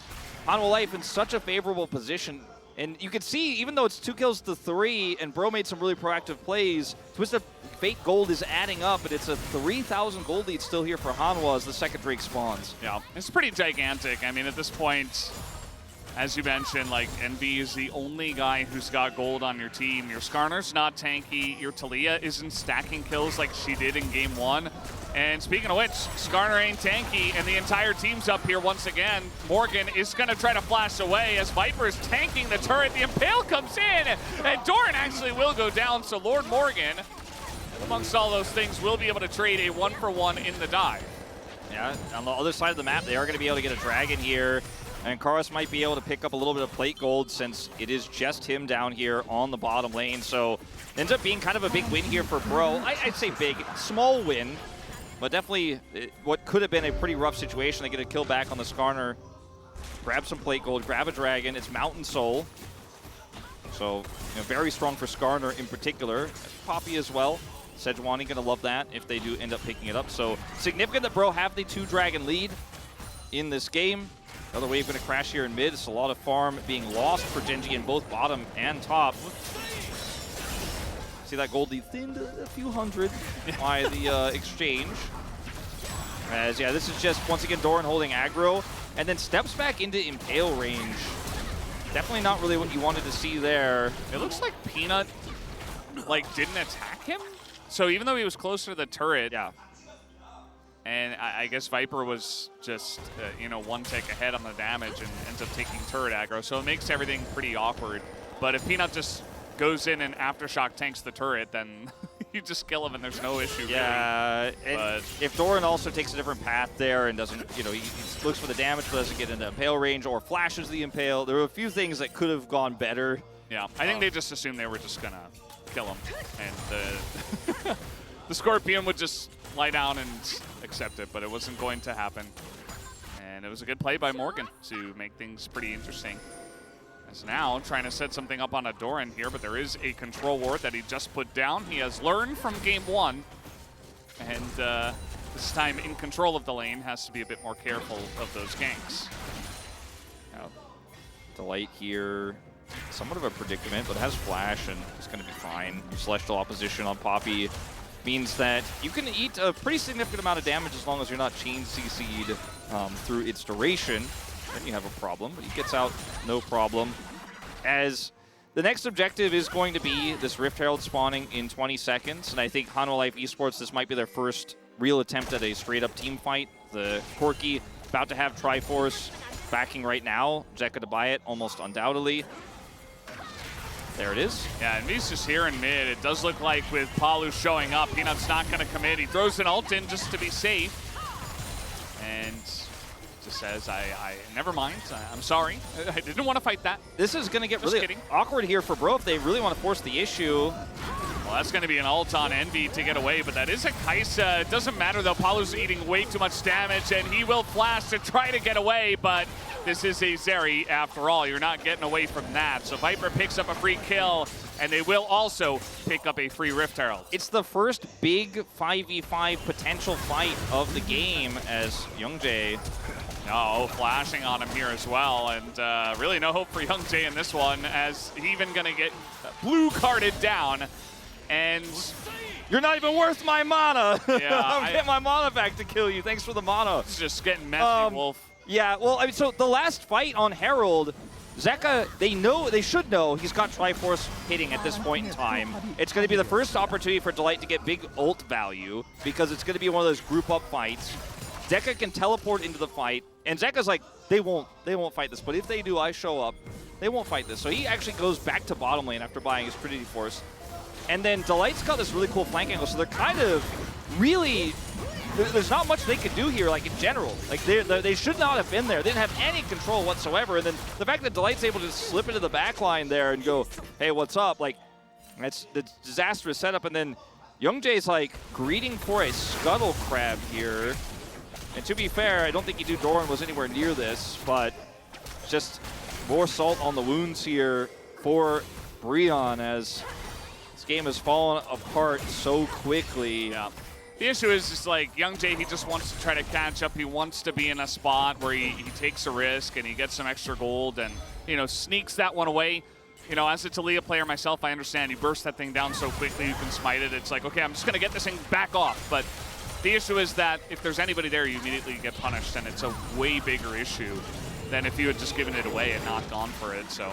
Hanwha Life in such a favorable position. And you can see, even though it's 2 kills to 3, and Bro made some really proactive plays, Twisted Fate gold is adding up, and it's a 3,000 gold lead still here for Hanwha as the second Drake spawns. Yeah, it's pretty gigantic. I mean, at this point, as you mentioned, like, Envy is the only guy who's got gold on your team. Your Skarner's not tanky. Your Taliyah isn't stacking kills like she did in game 1. And speaking of which, Skarner ain't tanky, and the entire team's up here once again. Morgan is going to try to flash away as Viper is tanking the turret. The Impale comes in, and Doran actually will go down, so Lord Morgan, amongst all those things, will be able to trade a 1-for-1 in the dive. Yeah, on the other side of the map, they are going to be able to get a dragon here. And Chorus might be able to pick up a little bit of plate gold since it is just him down here on the bottom lane. So ends up being kind of a big win here for Bro. I'd say big, small win, but definitely what could have been a pretty rough situation. They get a kill back on the Skarner, grab some plate gold, grab a dragon. It's Mountain Soul. So, you know, very strong for Skarner in particular. Poppy as well. Sejuani going to love that if they do end up picking it up. So significant that Bro have the 2-dragon lead in this game. Another wave going to crash here in mid. It's a lot of farm being lost for Genji in both bottom and top. See that gold lead thinned a few hundred by the exchange. As, yeah, this is just, once again, Doran holding aggro, and then steps back into Impale range. Definitely not really what you wanted to see there. It looks like Peanut, like, didn't attack him? So even though he was closer to the turret, Yeah. and I guess Viper was just, you know, 1 tick ahead on the damage and ends up taking turret aggro. So it makes everything pretty awkward. But if Peanut just goes in and Aftershock tanks the turret, then you just kill him and there's no issue. Yeah, really. and if Doran also takes a different path there and doesn't, you know, he looks for the damage but doesn't get into Impale range or flashes the Impale, there were a few things that could have gone better. Yeah, I think they just assumed they were just going to kill him. And the Scorpion would just lie down and accept it, but it wasn't going to happen. And it was a good play by Morgan to make things pretty interesting. As now trying to set something up on a Doran here, but there is a control ward that he just put down. He has learned from game 1, and this time in control of the lane has to be a bit more careful of those ganks. Delight here, somewhat of a predicament, but has flash and it's going to be fine. Celestial opposition on Poppy means that you can eat a pretty significant amount of damage as long as you're not chain CC'd through its duration. Then you have a problem, but he gets out no problem. As the next objective is going to be this Rift Herald spawning in 20 seconds, and I think Hanwha Life Esports, this might be their first real attempt at a straight-up team fight. The Corki about to have Triforce backing right now. Zeka to buy it, almost undoubtedly. There it is. Yeah, and he's just here in mid. It does look like with Palu showing up, Peanut's not going to commit. He throws an ult in just to be safe. And just says, I never mind. I'm sorry. I didn't want to fight that. This is going to get Just really kidding. awkward here for Bro if they really want to force the issue. Well, that's going to be an ult on Envy to get away, but that is a Kaisa. It doesn't matter, though. Palu's eating way too much damage, and he will flash to try to get away, but this is a Zeri after all. You're not getting away from that. So Viper picks up a free kill, and they will also pick up a free Rift Herald. It's the first big 5v5 potential fight of the game as Youngjae. No, flashing on him here as well, and really no hope for Youngjae in this one, as he's even going to get blue carded down. And You're not even worth my mana. Yeah, I'm getting my mana back to kill you. Thanks for the mana. it's just getting messy, Wolf. Yeah, well, I mean, so the last fight on Herald, Zeka, they should know he's got Triforce hitting at this point in time. It's going to be the first opportunity for Delight to get big ult value because it's going to be one of those group up fights. Zeka can teleport into the fight, and Zeka's like, they won't fight this, but if they do, I show up. They won't fight this. So he actually goes back to bottom lane after buying his Trinity Force. And then Delight's got this really cool flank angle, so they're kind of really, there's not much they could do here, like in general. Like they should not have been there. They didn't have any control whatsoever. And then the fact that Delight's able to slip into the back line there and go, hey, what's up? Like, that's the disastrous setup. And then Youngjae's like greeting for a Scuttle Crab here. And to be fair, I don't think Edu Doran was anywhere near this, but just more salt on the wounds here for Breon as this game has fallen apart so quickly. Yeah. The issue is just like Youngjae, he just wants to try to catch up. He wants to be in a spot where he takes a risk and he gets some extra gold and, you know, sneaks that one away. You know, as a Taliyah player myself, I understand you burst that thing down so quickly you can smite it. It's like, okay, I'm just going to get this thing back off. But the issue is that if there's anybody there, you immediately get punished, and it's a way bigger issue than if you had just given it away and not gone for it. So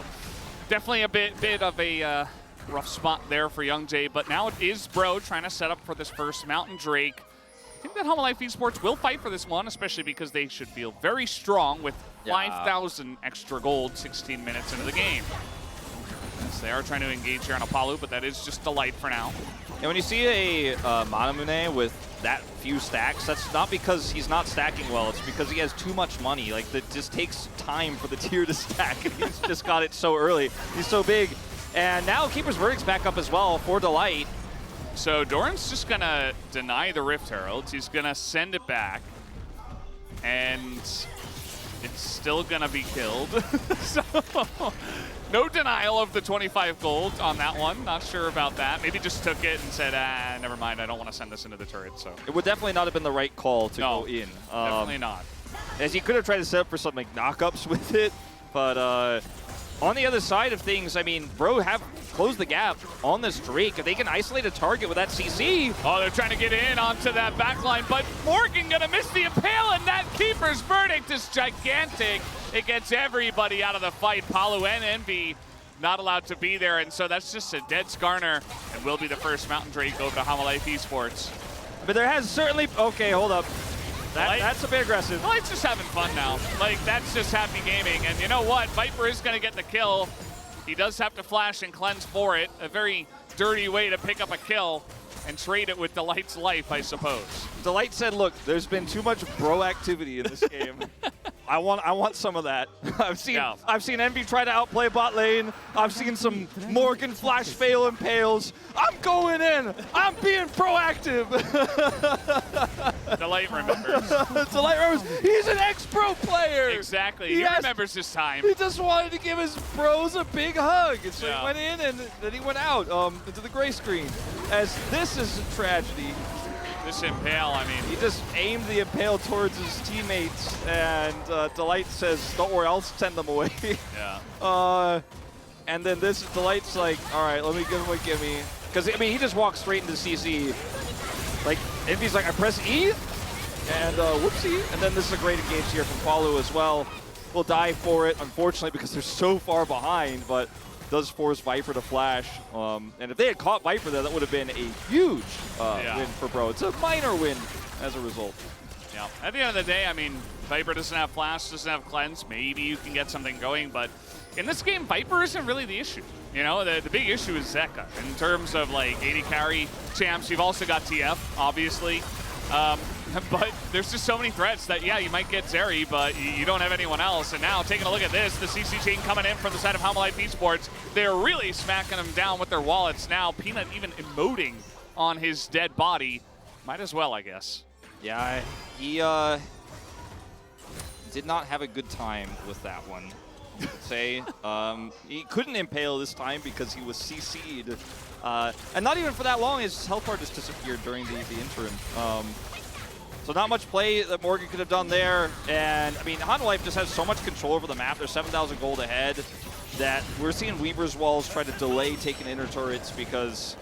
definitely a bit of a rough spot there for Youngjae, but now it is Bro trying to set up for this first Mountain Drake. I think that Home Life Esports will fight for this one, especially because they should feel very strong with 5,000 extra gold 16 minutes into the game. Yes, they are trying to engage here on Apollo, but that is just Delight for now. And when you see a Manamune with that few stacks, that's not because he's not stacking well, it's because he has too much money. Like, it just takes time for the tier to stack, and he's just got it so early. He's so big. And now Keeper's Verdict's back up as well for Delight. So Doran's just going to deny the Rift Heralds. He's going to send it back, and it's still going to be killed. So no denial of the 25 gold on that one. Not sure about that. Maybe just took it and said, never mind, I don't want to send this into the turret. So It would definitely not have been the right call to go in. Definitely not. As he could have tried to set up for some like knockups with it, but on the other side of things, I mean, Bro have closed the gap on this Drake. If they can isolate a target with that CC. Oh, they're trying to get in onto that backline, but Morgan gonna miss the impale, and that Keeper's Verdict is gigantic. It gets everybody out of the fight. Palu and Envy not allowed to be there, and so that's just a dead Skarner, and will be the first Mountain Drake over to Hama Life Esports. But there has certainly, okay, hold up. That's a bit aggressive. Light's just having fun now. Like, that's just happy gaming. And you know what? Viper is going to get the kill. He does have to flash and cleanse for it. A very dirty way to pick up a kill and trade it with Delight's life, I suppose. Delight said, look, there's been too much bro activity in this game. I want some of that. I've seen Envy try to outplay bot lane. I've seen some Morgan flash fail impales. I'm going in. I'm being proactive. Delight remembers. Delight remembers. He's an ex-pro player. Exactly. He remembers his time. He just wanted to give his bros a big hug. And so he went in and then he went out into the gray screen. As this is a tragedy. This impale, I mean. He just aimed the impale towards his teammates, and Delight says, don't worry, I'll send them away. Yeah. And then this Delight's like, all right, let me give him a gimme. Because, I mean, he just walks straight into CC. Like, Envy's like, I press E, and whoopsie. And then this is a great engage here from Palu as well. Will die for it, unfortunately, because they're so far behind, but does force Viper to flash. And if they had caught Viper there, that would have been a huge win for Bro. It's a minor win as a result. Yeah. At the end of the day, I mean, Viper doesn't have flash, doesn't have cleanse. Maybe you can get something going, but in this game, Viper isn't really the issue. You know, the big issue is Zeka. In terms of like AD carry champs, you've also got TF, obviously. But there's just so many threats that, yeah, you might get Zeri, but you don't have anyone else. And now, taking a look at this, the CC chain coming in from the side of Hamalife Esports. They're really smacking them down with their wallets now. Peanut even emoting on his dead body. Might as well, I guess. Yeah, he did not have a good time with that one, I would say. He couldn't impale this time because he was CC'd. And not even for that long, his health bar just disappeared during the interim. So not much play that Morgan could have done there. And, I mean, Hamalife just has so much control over the map. They're 7,000 gold ahead that we're seeing Weaver's Walls try to delay taking inner turrets because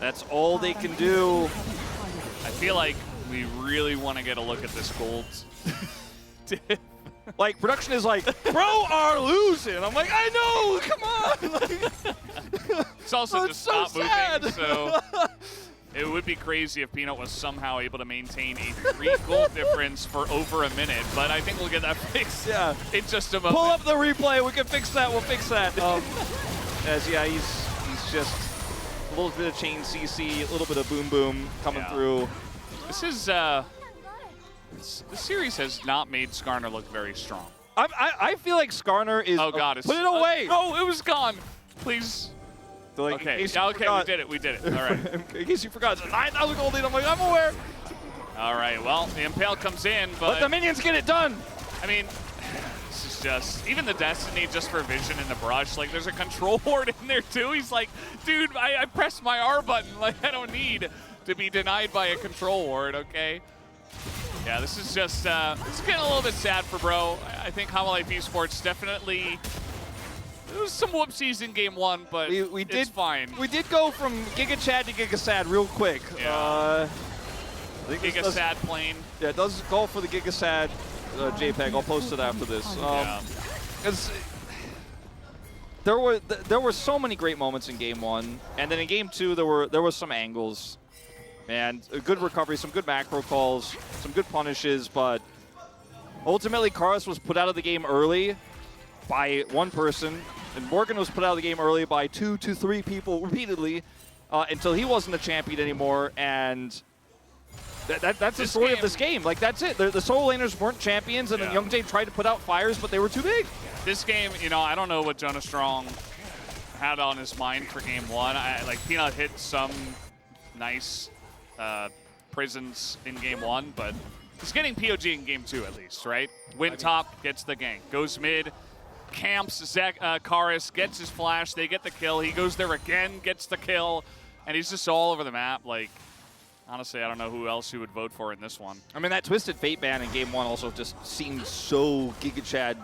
that's all they can do. I feel like we really want to get a look at this gold. Like, production is like, bro are losing. I'm like, I know, come on. Like, It's also just so stop sad. moving, so it would be crazy if Peanut was somehow able to maintain a 3 gold difference for over a minute, but I think we'll get that fixed in just a moment. Pull up the replay. We can fix that. We'll fix that. As yeah, he's just a little bit of chain CC, a little bit of boom boom coming through. This is this series has not made Skarner look very strong. I feel like Skarner is. Oh God! Put it away. No, it was gone. Please. So, like, Okay. in case you Okay. forgot- We did it. All right. In case you forgot, it's 9,000 gold lead. I'm like, I'm aware. All right. Well, the Impale comes in, but Let the minions get it done. I mean, this is just, even the Destiny just for vision in the brush, like there's a control ward in there too. He's like, dude, I pressed my R button. Like, I don't need to be denied by a control ward, okay? Yeah, this is just, it's getting a little bit sad for bro. I think Hamalife Esports definitely, there was some whoopsies in game one, but we did, it's fine. We did go from Giga Chad to Giga Sad real quick. Yeah. I think Giga Sad plane. Yeah, it does call for the Giga Sad JPEG. I'll post it after this. Yeah. Because there were so many great moments in game one, and then in game two there was some angles, and a good recovery, some good macro calls, some good punishes, but ultimately Karis was put out of the game early by one person, and Morgan was put out of the game early by 2 to 3 people repeatedly until he wasn't a champion anymore, and that's the story of this game. Like, that's it. The solo laners weren't champions, and then Youngjae tried to put out fires, but they were too big. This game, you know, I don't know what Jonah Strong had on his mind for game one. Like, Peanut hit some nice prisons in game one, but he's getting POG in game two at least, right? Win top, gets the gank. Goes mid, camps Karis, gets his flash, they get the kill. He goes there again, gets the kill, and he's just all over the map. Like, honestly, I don't know who else you would vote for in this one. I mean, that Twisted Fate ban in game one also just seemed so Giga Chad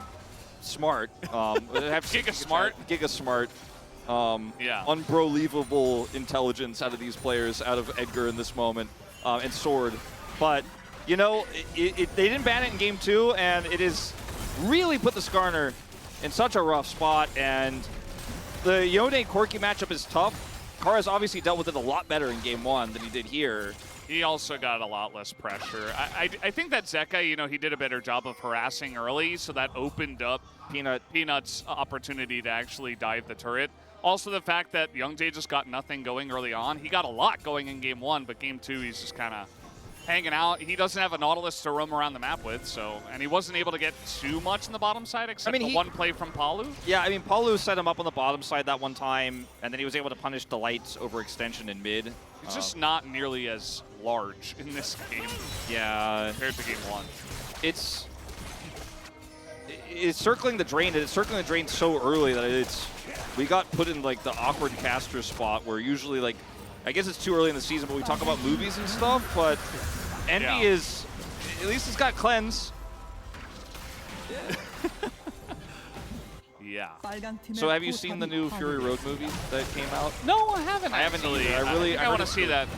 smart. Giga smart? Giga smart. Yeah. Unbelievable intelligence out of these players, out of Edgar in this moment, and Sword. But, you know, they didn't ban it in game two, and it has really put the Skarner in such a rough spot, and the Yone-Corki matchup is tough. Kara's obviously dealt with it a lot better in game one than he did here. He also got a lot less pressure. I think that Zeka, you know, he did a better job of harassing early, so that opened up Peanut's opportunity to actually dive the turret. Also, the fact that Youngjae just got nothing going early on. He got a lot going in game one, but game two, he's just kind of hanging out. He doesn't have a Nautilus to roam around the map with, so, and he wasn't able to get too much in the bottom side except the one play from Palu. Yeah, I mean, Palu set him up on the bottom side that one time, and then he was able to punish Delight's overextension in mid. It's just not nearly as large in this game. Yeah. Compared to game one. It's circling the drain, and it's circling the drain so early that we got put in like the awkward caster spot where usually, like, I guess it's too early in the season, but we talk about movies and stuff, but Envy is, at least it's got cleanse. Yeah. So have you seen the new Fury Road movie that came out? No, I haven't. I haven't actually. either. I want to see that.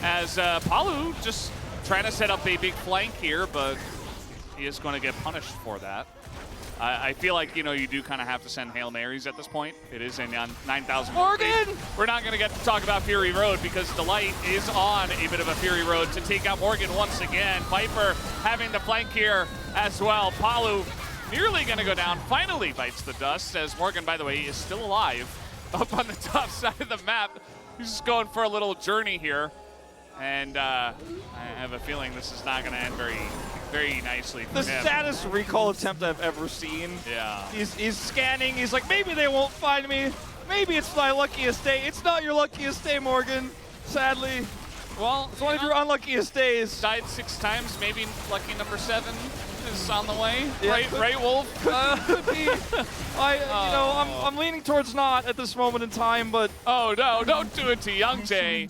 As Palu just trying to set up a big flank here, but he is going to get punished for that. I feel like, you know, you do kind of have to send Hail Marys at this point. It is a 9,000. Morgan! We're not going to get to talk about Fury Road because Delight is on a bit of a Fury Road to take out Morgan once again. Viper having the flank here as well. Palu nearly going to go down. Finally bites the dust as Morgan, by the way, is still alive up on the top side of the map. He's just going for a little journey here. And I have a feeling this is not going to end very nicely for The him. saddest recall attempt I've ever seen. Yeah. He's scanning. He's like, maybe they won't find me. Maybe it's my luckiest day. It's not your luckiest day, Morgan. Sadly. Well, It's one of your unluckiest days. died 6 times. Maybe lucky number 7 is on the way. Yeah, right, Wolf? Could be. I'm leaning towards not at this moment in time, but Oh, no, don't do it to Young Jay.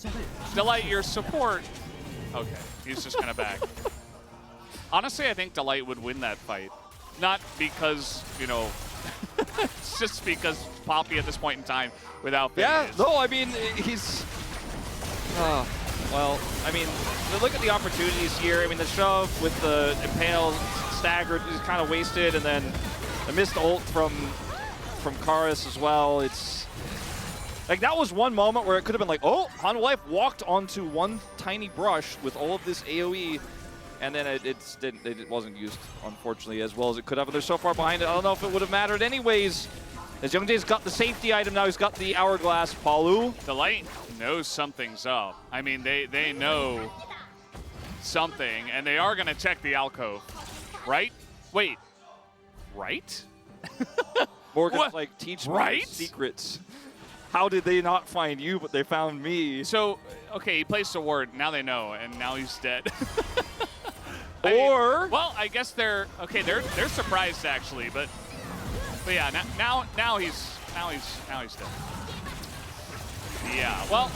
Delight your support. Okay, he's just kind of back. Honestly, I think Delight would win that fight. Not because, it's just because Poppy at this point in time without yeah, Phineas. no, I mean, he's. Well, I mean, look at the opportunities here. I mean, the shove with the impale staggered is kind of wasted, and then the missed ult from Karis as well. It's like that was one moment where it could have been like, oh, Hanwha Life walked onto one tiny brush with all of this AoE, and then it wasn't used, unfortunately, as well as it could have. And they're so far behind it, I don't know if it would have mattered anyways. As Young Jay's got the safety item now, he's got the hourglass. Palu. Delight knows something's up. I mean, they know something, and they are going to check the alcove, right? Wait, right? Morgan's What? like, teach me Right? secrets. How did they not find you, but they found me? So, okay, he placed a ward. Now they know, and now he's dead. Or well, I guess they're surprised actually, but yeah, now he's dead. Yeah, well,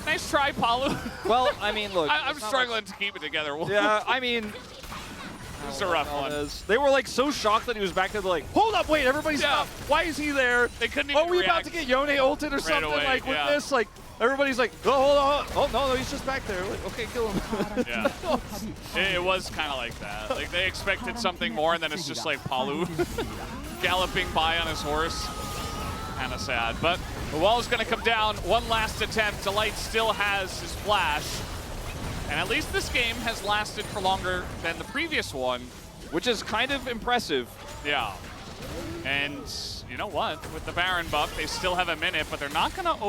nice try, Palu. well, I mean, look. I'm it's not struggling to keep it together. like- yeah, I mean, It's a rough one. they were like so shocked that he was back there. They're like, hold up, wait, everybody stop. Why is he there? They couldn't even Are we about react. to get Yone ulted or something? away, Like with yeah. this, like everybody's like, oh, hold on. Oh no, he's just back there. Like, okay, kill him. Yeah. It was kind of like that. Like they expected something more, and then it's just like Palu galloping by on his horse. Kind of sad, but the wall is going to come down. One last attempt. Delight still has his flash, and at least this game has lasted for longer than the previous one. Which is kind of impressive. Yeah. And you know what? With the Baron buff, they still have a minute, but they're not going to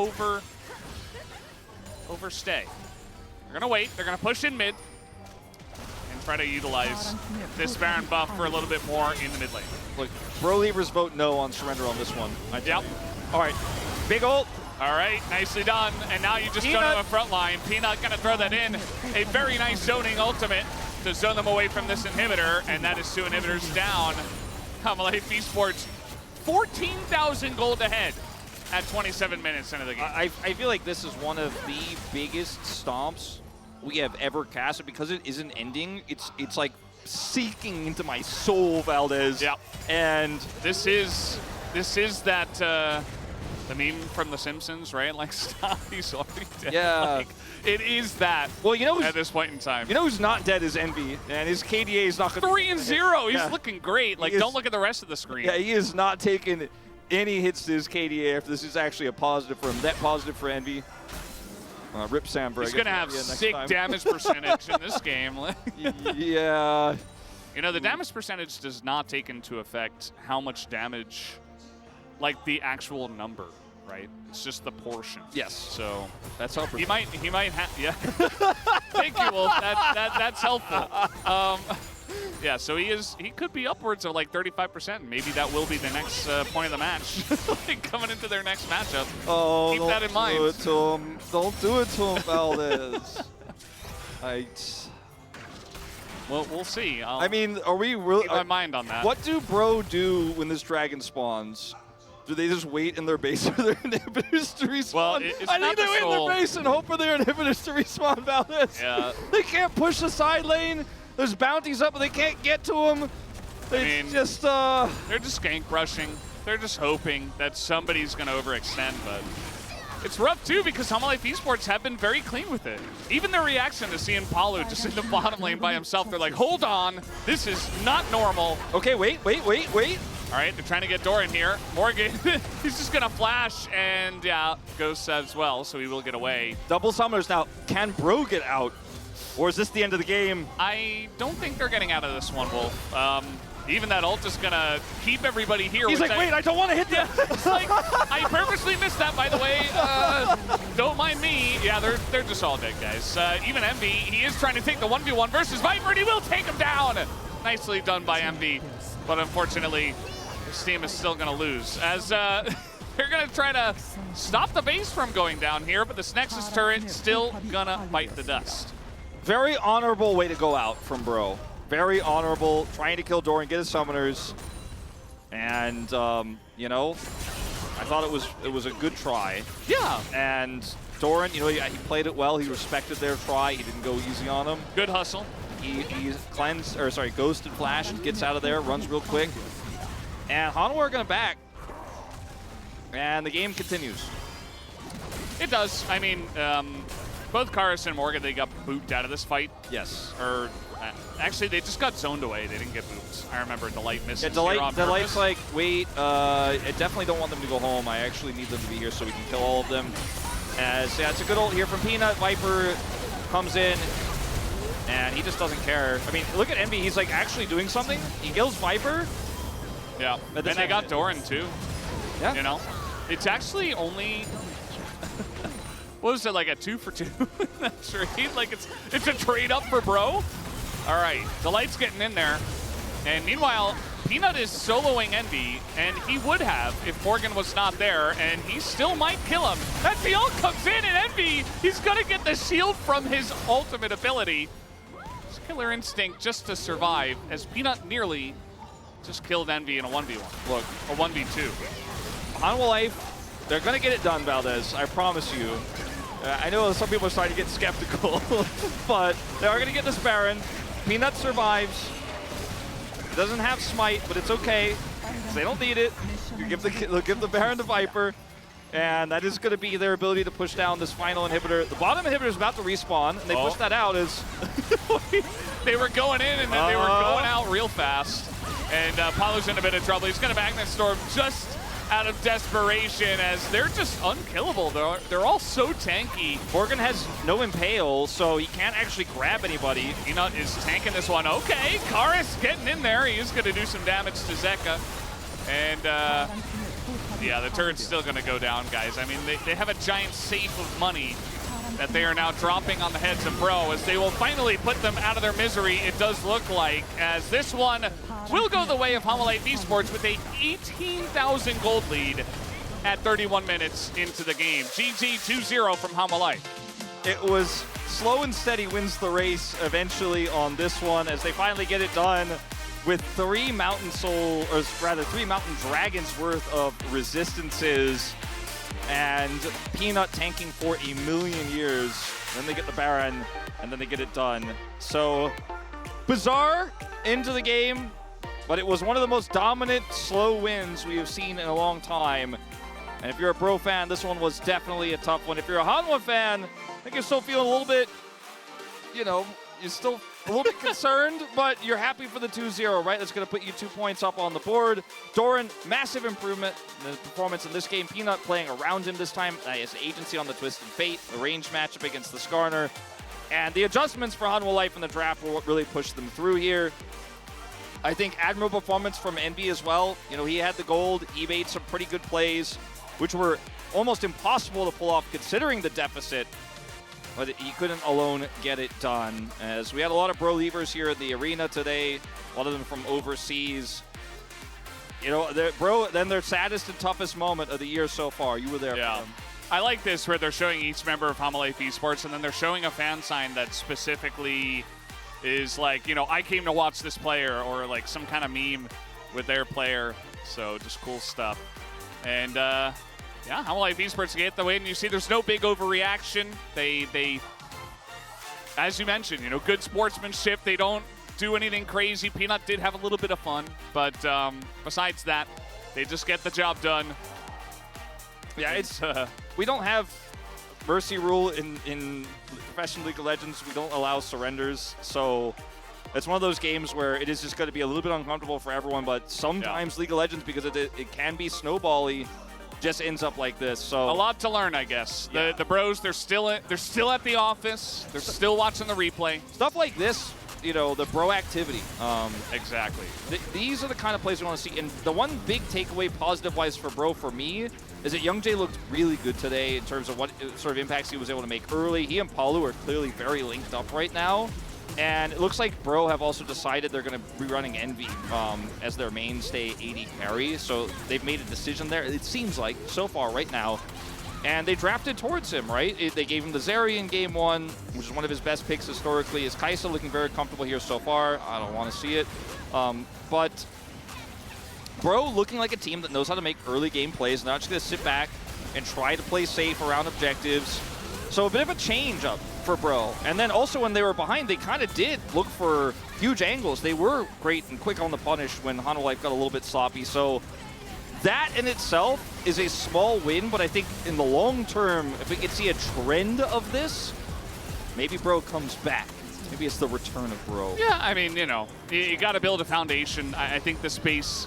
overstay. They're going to wait. They're going to push in mid and try to utilize this Baron buff for a little bit more in the mid lane. Look, Bro Leavers vote no on surrender on this one. Yep. All right, big ult. All right, nicely done. And now you just go Peanut. to a front line. Peanut gonna throw that in. A very nice zoning ultimate to zone them away from this inhibitor, and that is 2 inhibitors down. HLE Esports, 14,000 gold ahead at 27 minutes into the game. I feel like this is one of the biggest stomps we have ever casted because it isn't ending. It's like seeking into my soul, Valdez. Yeah. And This is that the meme from The Simpsons, right? Like, stop, he's already dead. Yeah. Like, it is that. well, you know at this point in time. you know who's not dead is Envy, and his KDA is not going 3-0. He's Yeah. looking great. Like, He is- don't look at the rest of the screen. Yeah, he is not taking any hits to his KDA after this is actually a positive for him. Net positive for Envy. Rip Samber. He's going to have sick damage percentage in this game. Yeah. You know, the damage percentage does not take into effect how much damage, like the actual number, right? It's just the portion. Yes. So That's how. he might have, yeah. Thank you, Wolf. That's helpful. Yeah, so he could be upwards of like 35%. Maybe that will be the next point of the match, like coming into their next matchup. Oh, Keep that in mind. Don't do it to him. Don't do it to him, Valdez. Well, we'll see. I mean, are we really? keep my mind on that. What do Bro do when this dragon spawns? Do they just wait in their base for their inhibitors to respawn? Well, it's I not think they the wait in soul. their base and hope for their inhibitors to respawn, Valdez. Yeah. They can't push the side lane. There's bounties up, but they can't get to them. It's mean, just, They're just gank rushing. They're just hoping that somebody's going to overextend, but it's rough too because HLE Esports have been very clean with it. Even their reaction to seeing Palu just in the bottom lane by himself, they're like, hold on, this is not normal. Okay, wait. All right, they're trying to get Doran here. Morgan, he's just going to flash, and yeah, Ghost as well, so he will get away. Double summoners now. Can Bro get out? Or is this the end of the game? I don't think they're getting out of this one, Wolf. Even that ult is gonna keep everybody here. He's like, wait, I don't want to hit that. It's like, I purposely missed that, by the way. Don't mind me. Yeah, they're just all dead, guys. Even Envy, he is trying to take the 1v1 versus Viper, and he will take him down. Nicely done by Envy, but unfortunately, his team is still gonna lose. As they're gonna try to stop the base from going down here, but this Nexus turret still gonna bite the dust. Very honorable way to go out from Bro. Very honorable, trying to kill Doran, get his summoners. And, you know, I thought it was a good try. Yeah. And Doran, you know, he played it well. He respected their try. He didn't go easy on them. Good hustle. He ghosted Flash, gets out of there, runs real quick. And Hanwha are going to back. And the game continues. It does. I mean, both Karis and Morgan, they got booped out of this fight. Yes. Or actually, they just got zoned away. They didn't get booped. I remember Delight missing. Yeah, Delight's like, wait, I definitely don't want them to go home. I actually need them to be here so we can kill all of them. As yeah, it's a good ult here from Peanut. Viper comes in, and he just doesn't care. I mean, look at Envy. He's like actually doing something. He kills Viper. Yeah, and they got Doran too. Yeah. You know, it's actually only. What was it, like a 2 for 2 in that trade? Like it's a trade up for Bro. All right, Delight's getting in there. And meanwhile, Peanut is soloing Envy, and he would have if Morgan was not there, and he still might kill him. As the ult comes in, and Envy, he's gonna get the shield from his ultimate ability. It's Killer Instinct just to survive, as Peanut nearly just killed Envy in a 1v1. Look, a 1v2. Hanwha Life, they're going to get it done, Valdez. I promise you. I know some people are starting to get skeptical, but they are going to get this Baron. Peanut survives. It doesn't have Smite, but it's okay. They don't need it. They'll give the Baron to Viper, and that is going to be their ability to push down this final inhibitor. The bottom inhibitor is about to respawn, and they push that out as... They were going in, and then they were going out real fast. And Palu's in a bit of trouble. He's going to Magnet Storm just out of desperation, as they're just unkillable. They're all so tanky. Morgan has no Impale, so he can't actually grab anybody. Peanut is tanking this one. Okay, Karis getting in there. He is going to do some damage to Zeka. And, yeah, the turret's still going to go down, guys. I mean, they have a giant safe of money that they are now dropping on the heads of Bro, as they will finally put them out of their misery, it does look like, as this one will go the way of Hanwha Life Esports with a 18,000 gold lead at 31 minutes into the game. GG 2-0 from Hanwha Life. It was slow and steady wins the race eventually on this one, as they finally get it done with 3 Mountain Dragons worth of resistances. And Peanut tanking for a million years. Then they get the Baron, and then they get it done. So, bizarre into the game, but it was one of the most dominant slow wins we have seen in a long time. And if you're a Bro fan, this one was definitely a tough one. If you're a Hanwha fan, I think you're still feeling a little bit, you know, you're still a little bit concerned, but you're happy for the 2-0, right? That's going to put you 2 points up on the board. Doran, massive improvement in the performance in this game. Peanut playing around him this time. His agency on the Twisted Fate, the range matchup against the Skarner. And the adjustments for Hanwha Life in the draft were what really pushed them through here. I think admirable performance from Envy as well. You know, he had the gold. He made some pretty good plays, which were almost impossible to pull off considering the deficit. But he couldn't alone get it done, as we had a lot of Bro leavers here in the arena today, a lot of them from overseas. You know, their saddest and toughest moment of the year so far. You were there for them. I like this, where they're showing each member of Hanwha Life Esports, and then they're showing a fan sign that specifically is like, you know, I came to watch this player, or like some kind of meme with their player. So just cool stuff. And, yeah, Hanwha Life Esports get the win. You see there's no big overreaction. They, as you mentioned, you know, good sportsmanship. They don't do anything crazy. Peanut did have a little bit of fun, but besides that, they just get the job done. Yeah, it's we don't have Mercy rule in Professional League of Legends. We don't allow surrenders, so it's one of those games where it is just going to be a little bit uncomfortable for everyone, but sometimes League of Legends, because it can be snowbally, just ends up like this. So a lot to learn, I guess. Yeah. The Bros, they're still at the office. They're still watching the replay. Stuff like this you know, the bro activity. Exactly. These are the kind of plays we want to see. And the one big takeaway positive-wise for bro for me is that Young Jae looked really good today in terms of what sort of impacts he was able to make early. He and Palu are clearly very linked up right now. And it looks like Bro have also decided they're going to be running Envy as their mainstay AD carry. So they've made a decision there, it seems like, so far right now. And they drafted towards him, right? They gave him the Zeri in game 1, which is one of his best picks historically. Is Kaisa looking very comfortable here so far? I don't want to see it. But Bro looking like a team that knows how to make early game plays, not just going to sit back and try to play safe around objectives. So a bit of a change up for Bro. And then also when they were behind, they kind of did look for huge angles. They were great and quick on the punish when Hanwha Life got a little bit sloppy. So that in itself is a small win, but I think in the long term, if we could see a trend of this, maybe Bro comes back. Maybe it's the return of Bro. Yeah, I mean, you know, you got to build a foundation. I think the space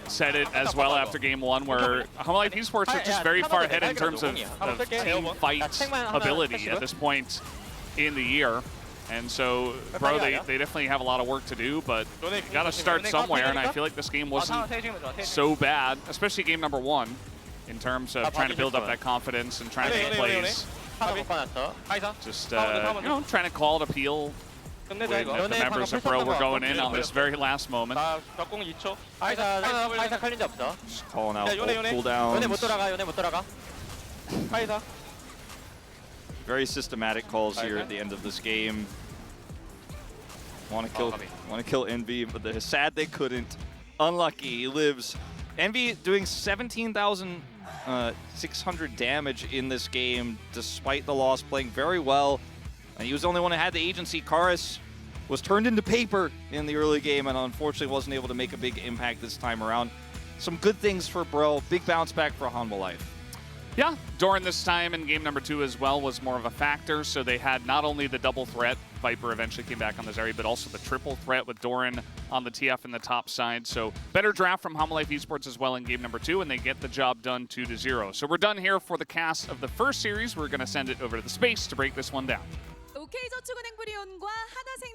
said it as well after game 1, where Hanwha Life Esports are just very far ahead in terms of team fight ability at this point in the year. And so, Bro, they definitely have a lot of work to do, but you got to start somewhere, and I feel like this game wasn't so bad, especially game number 1, in terms of trying to build up that confidence and trying to make plays. Just, you know, trying to call it appeal when the members of Bro were going in on this very last moment. 카이사 칼린지 없어. Just calling out cooldowns. 요네 못 돌아가. 요네 못 돌아가. 카이사. Very systematic calls here at the end of this game. Want to kill Envy, but they're sad they couldn't. Unlucky, he lives. Envy doing 17,600 damage in this game, despite the loss, playing very well. And he was the only one who had the agency. Karis was turned into paper in the early game and unfortunately wasn't able to make a big impact this time around. Some good things for Bro. Big bounce back for Hanwha Life. Yeah, Doran this time in game number 2 as well was more of a factor. So they had not only the double threat, Viper eventually came back on the Zeri, but also the triple threat with Doran on the TF in the top side. So better draft from Hanwha Life Esports as well in game number 2, and they get the job done 2-0. So we're done here for the cast of the first series. We're going to send it over to the space to break this one down.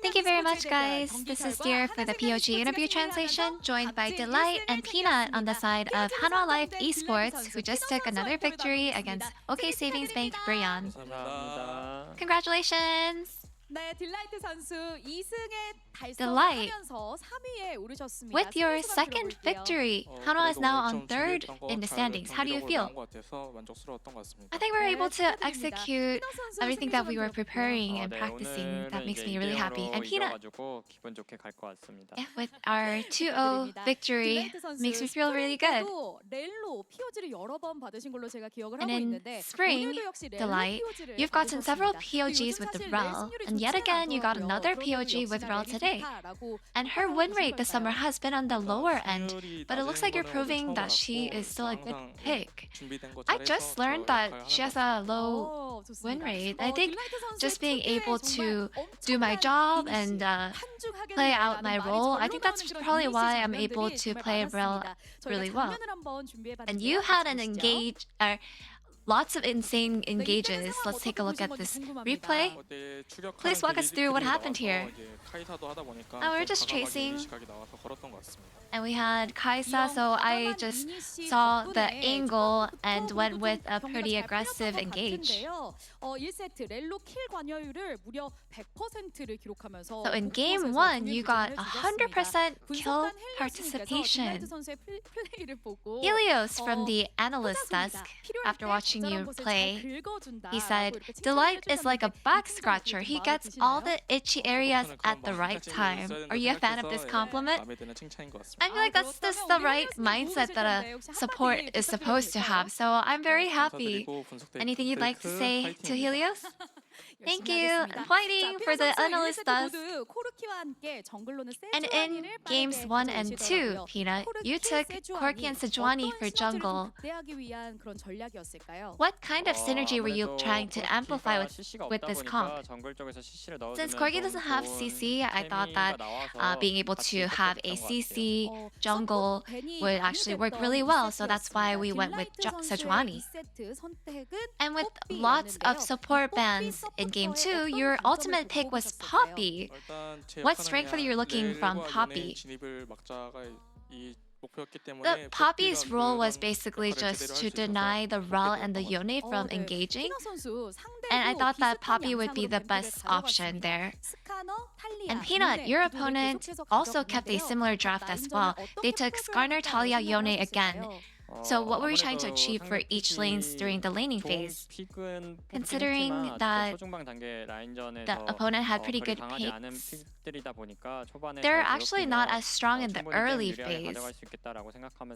Thank you very much, guys. This is Dear for the POG interview translation, joined by Delight and Peanut on the side of Hanwha Life Esports, who just took another victory against OK Savings Bank Brion. Congratulations! Delight, with your second victory, Hanwha is now on 3rd in the standings. How do you feel? I think we're able to execute everything that we were preparing and practicing. That makes me really happy. And Peanut, yeah, with our 2-0 victory, makes me feel really good. And in spring, Delight, you've gotten several POGs with the Rel, and yet again you got another POG with Rel today. And her win rate this summer has been on the lower end, but it looks like you're proving that she is still a good pick. I just learned that she has a low win rate. I think just being able to do my job and play out my role, I think that's probably why I'm able to play Rel really well. And you had an lots of insane engages. Let's take a look at this replay. Please walk us through what happened here. We were just chasing, and we had Kaisa, so I just saw the angle and went with a pretty aggressive engage. So in game 1, you got 100% kill participation. Helios from the analyst desk, after watching you play, he said, Delight is like a back scratcher. He gets all the itchy areas at the right time. Are you a fan of this compliment? I feel like that's just the right mindset that a support is supposed to have. So I'm very happy. Anything you'd like to say to Helios? Thank you. I'm fighting for the analyst desk. And in games 1 and 2, Peanut, you took Corky and Sejuani for jungle. What kind of synergy were you trying to amplify with this comp? Since Corky doesn't have CC, I thought that being able to have a CC jungle would actually work really well, so that's why we went with Sejuani. And with lots of support bans in game 2, your ultimate pick was Poppy. What strength are you looking from Poppy? The Poppy's role was basically just to deny the Rel and the Yone from engaging, and I thought that Poppy would be the best option there. And Peanut, your opponent also kept a similar draft as well. They took Skarner, Talia, Yone again. So what were we trying to achieve for each lanes during the laning phase? Considering that the opponent had pretty good picks, they're actually not as strong in the early phase.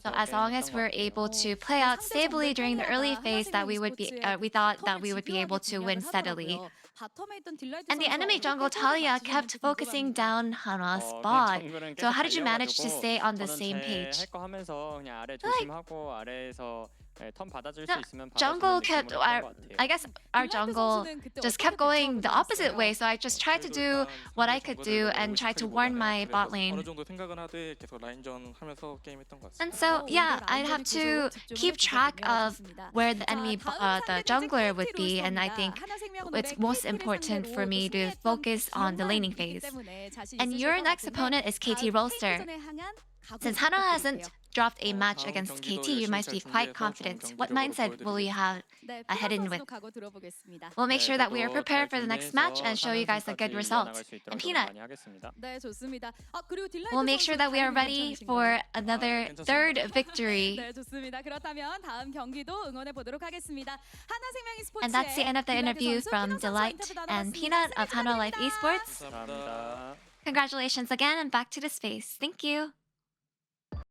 So as long as we're able to play out stably during the early phase, that we thought that we would be able to win steadily. And the enemy jungle Talia kept focusing down Hanwha's bot. So how did you manage to stay on the same page? Jungle kept, I guess our jungle just kept going the opposite way, so I just tried to do what I could do and try to warn my bot lane. And so, yeah, I'd have to keep track of where the enemy, the jungler would be, and I think it's most important for me to focus on the laning phase. And your next opponent is KT Rolster. Since Hanwha hasn't dropped a match against KT, you might be quite confident. What mindset will you have head in with? We'll make sure that we are prepared for the next match and show you guys a good result. And Peanut, we'll make sure that we are ready for another third victory. And that's the end of the interview from Delight and Peanut of Hanwha Life Esports. Congratulations again, and back to the space. Thank you.